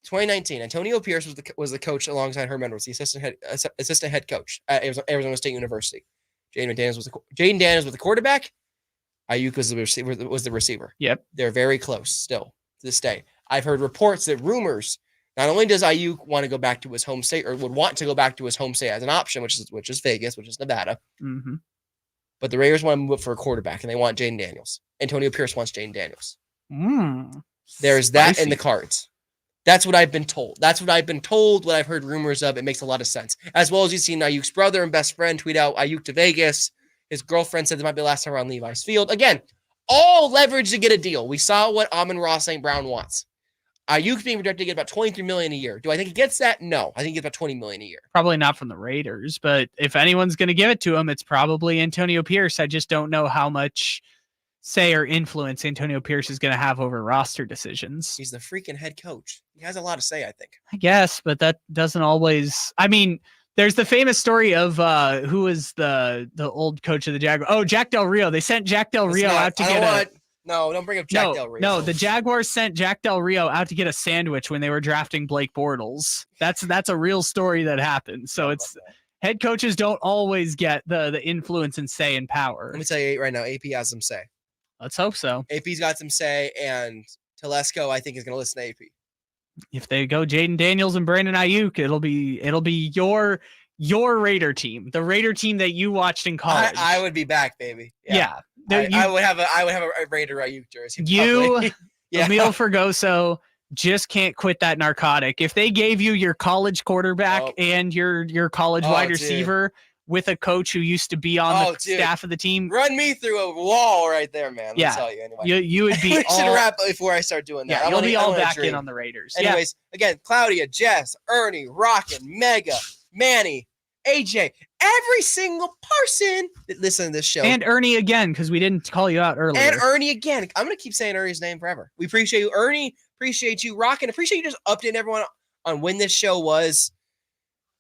S4: 2019, Antonio Pierce was the coach alongside Herm Edwards, the assistant head coach at Arizona State University. Jaden Daniels was the quarterback. Ayuk was the receiver.
S5: Yep.
S4: They're very close still to this day. I've heard reports that rumors. Not only does Ayuk want to go back to his home state, or would want to go back to his home state as an option, which is Vegas, which is Nevada, but the Raiders want to move up for a quarterback, and they want Jaden Daniels. Antonio Pierce wants Jaden Daniels. There's that in the cards. That's what I've been told. What I've heard rumors of. It makes a lot of sense. As well as you've seen Ayuk's brother and best friend tweet out Ayuk to Vegas. His girlfriend said it might be the last time around Levi's Field. Again, all leverage to get a deal. We saw what Amon-Ra St. Brown wants. Ayuk being projected to get about $23 million a year. Do I think he gets that? No. I think he gets about $20 million a year.
S5: Probably not from the Raiders, but if anyone's going to give it to him, it's probably Antonio Pierce. I just don't know how much say or influence Antonio Pierce is going to have over roster decisions.
S4: He's the freaking head coach. He has a lot to say, I think.
S5: I guess, but that doesn't always... I mean, there's the famous story of who was the old coach of the Jaguars. Oh, Jack Del Rio. They sent Jack Del Rio out to get
S4: No, don't bring up Jack Del Rio.
S5: No, the Jaguars sent Jack Del Rio out to get a sandwich when they were drafting Blake Bortles. That's a real story that happened. So it's head coaches don't always get the influence and say and power.
S4: Let me tell you right now, AP has some say.
S5: Let's hope so.
S4: AP's got some say, and Telesco, I think, is going to listen to AP.
S5: If they go Jaden Daniels and Brandon Ayuk, it'll be your Raider team, the Raider team that you watched in college.
S4: I would be back, baby.
S5: Yeah.
S4: I would have a Raider Ayuk jersey.
S5: You,
S4: yeah.
S5: Emil Fergoso, just can't quit that narcotic. If they gave you your college quarterback and your college wide receiver with a coach who used to be on the staff of the team,
S4: run me through a wall right there, man.
S5: Yeah,
S4: tell you anyway.
S5: You would be.
S4: We should wrap before I start doing that.
S5: Yeah, you'll be all back in on the Raiders.
S4: Anyways, again, Claudia, Jess, Ernie, Rockin', Mega, Manny, AJ, every single person that listens to this show.
S5: And Ernie again, because we didn't call you out earlier.
S4: And Ernie again. I'm going to keep saying Ernie's name forever. We appreciate you, Ernie. Appreciate you, Rockin'. Appreciate you just updating everyone on when this show was.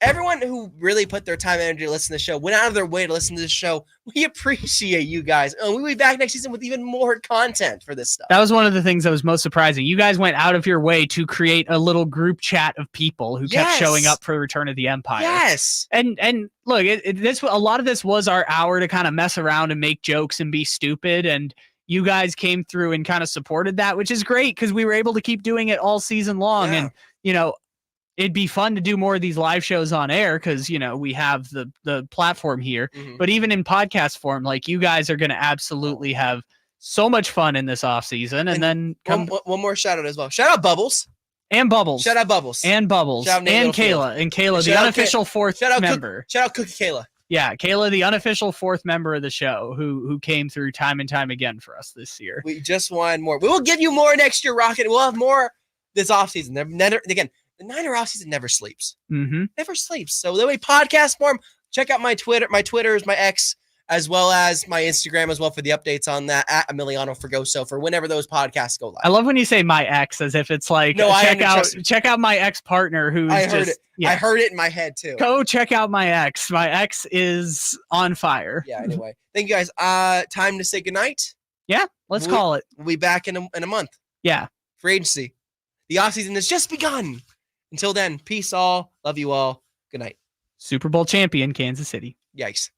S4: Everyone who really put their time and energy to listen to the show, went out of their way to listen to this show. We appreciate you guys. And we'll be back next season with even more content for this stuff.
S5: That was one of the things that was most surprising. You guys went out of your way to create a little group chat of people who kept showing up for Return of the Empire.
S4: Yes.
S5: And look, a lot of this was our hour to kind of mess around and make jokes and be stupid. And you guys came through and kind of supported that, which is great because we were able to keep doing it all season long.
S4: Yeah.
S5: And, it'd be fun to do more of these live shows on air because, we have the platform here. Mm-hmm. But even in podcast form, like you guys are going to absolutely have so much fun in this off season. And then
S4: one more shout out as well. Shout out Bubbles.
S5: And Bubbles.
S4: Shout out Bubbles.
S5: And Bubbles.
S4: Shout out
S5: and Kayla. And Kayla, the unofficial fourth member.
S4: Shout out Cookie Kayla.
S5: Yeah, Kayla, the unofficial fourth member of the show who came through time and time again for us this year.
S4: We just wanted more. We will give you more next year, Rocket. We'll have more this offseason. The Niner offseason never sleeps.
S5: Mm-hmm.
S4: Never sleeps. So the way podcast form, check out my Twitter. My Twitter is my X, as well as my Instagram as well for the updates on that at Emiliano Fergoso for whenever those podcasts go live.
S5: I love when you say my ex as if it's like check out my ex partner who's
S4: I heard it in my head too.
S5: Go check out my ex. My ex is on fire.
S4: Yeah. Anyway, thank you guys. Time to say goodnight.
S5: Yeah, let's call it.
S4: We'll be back in a month.
S5: Yeah.
S4: Free agency. The offseason has just begun. Until then, peace all. Love you all. Good night.
S5: Super Bowl champion, Kansas City.
S4: Yikes.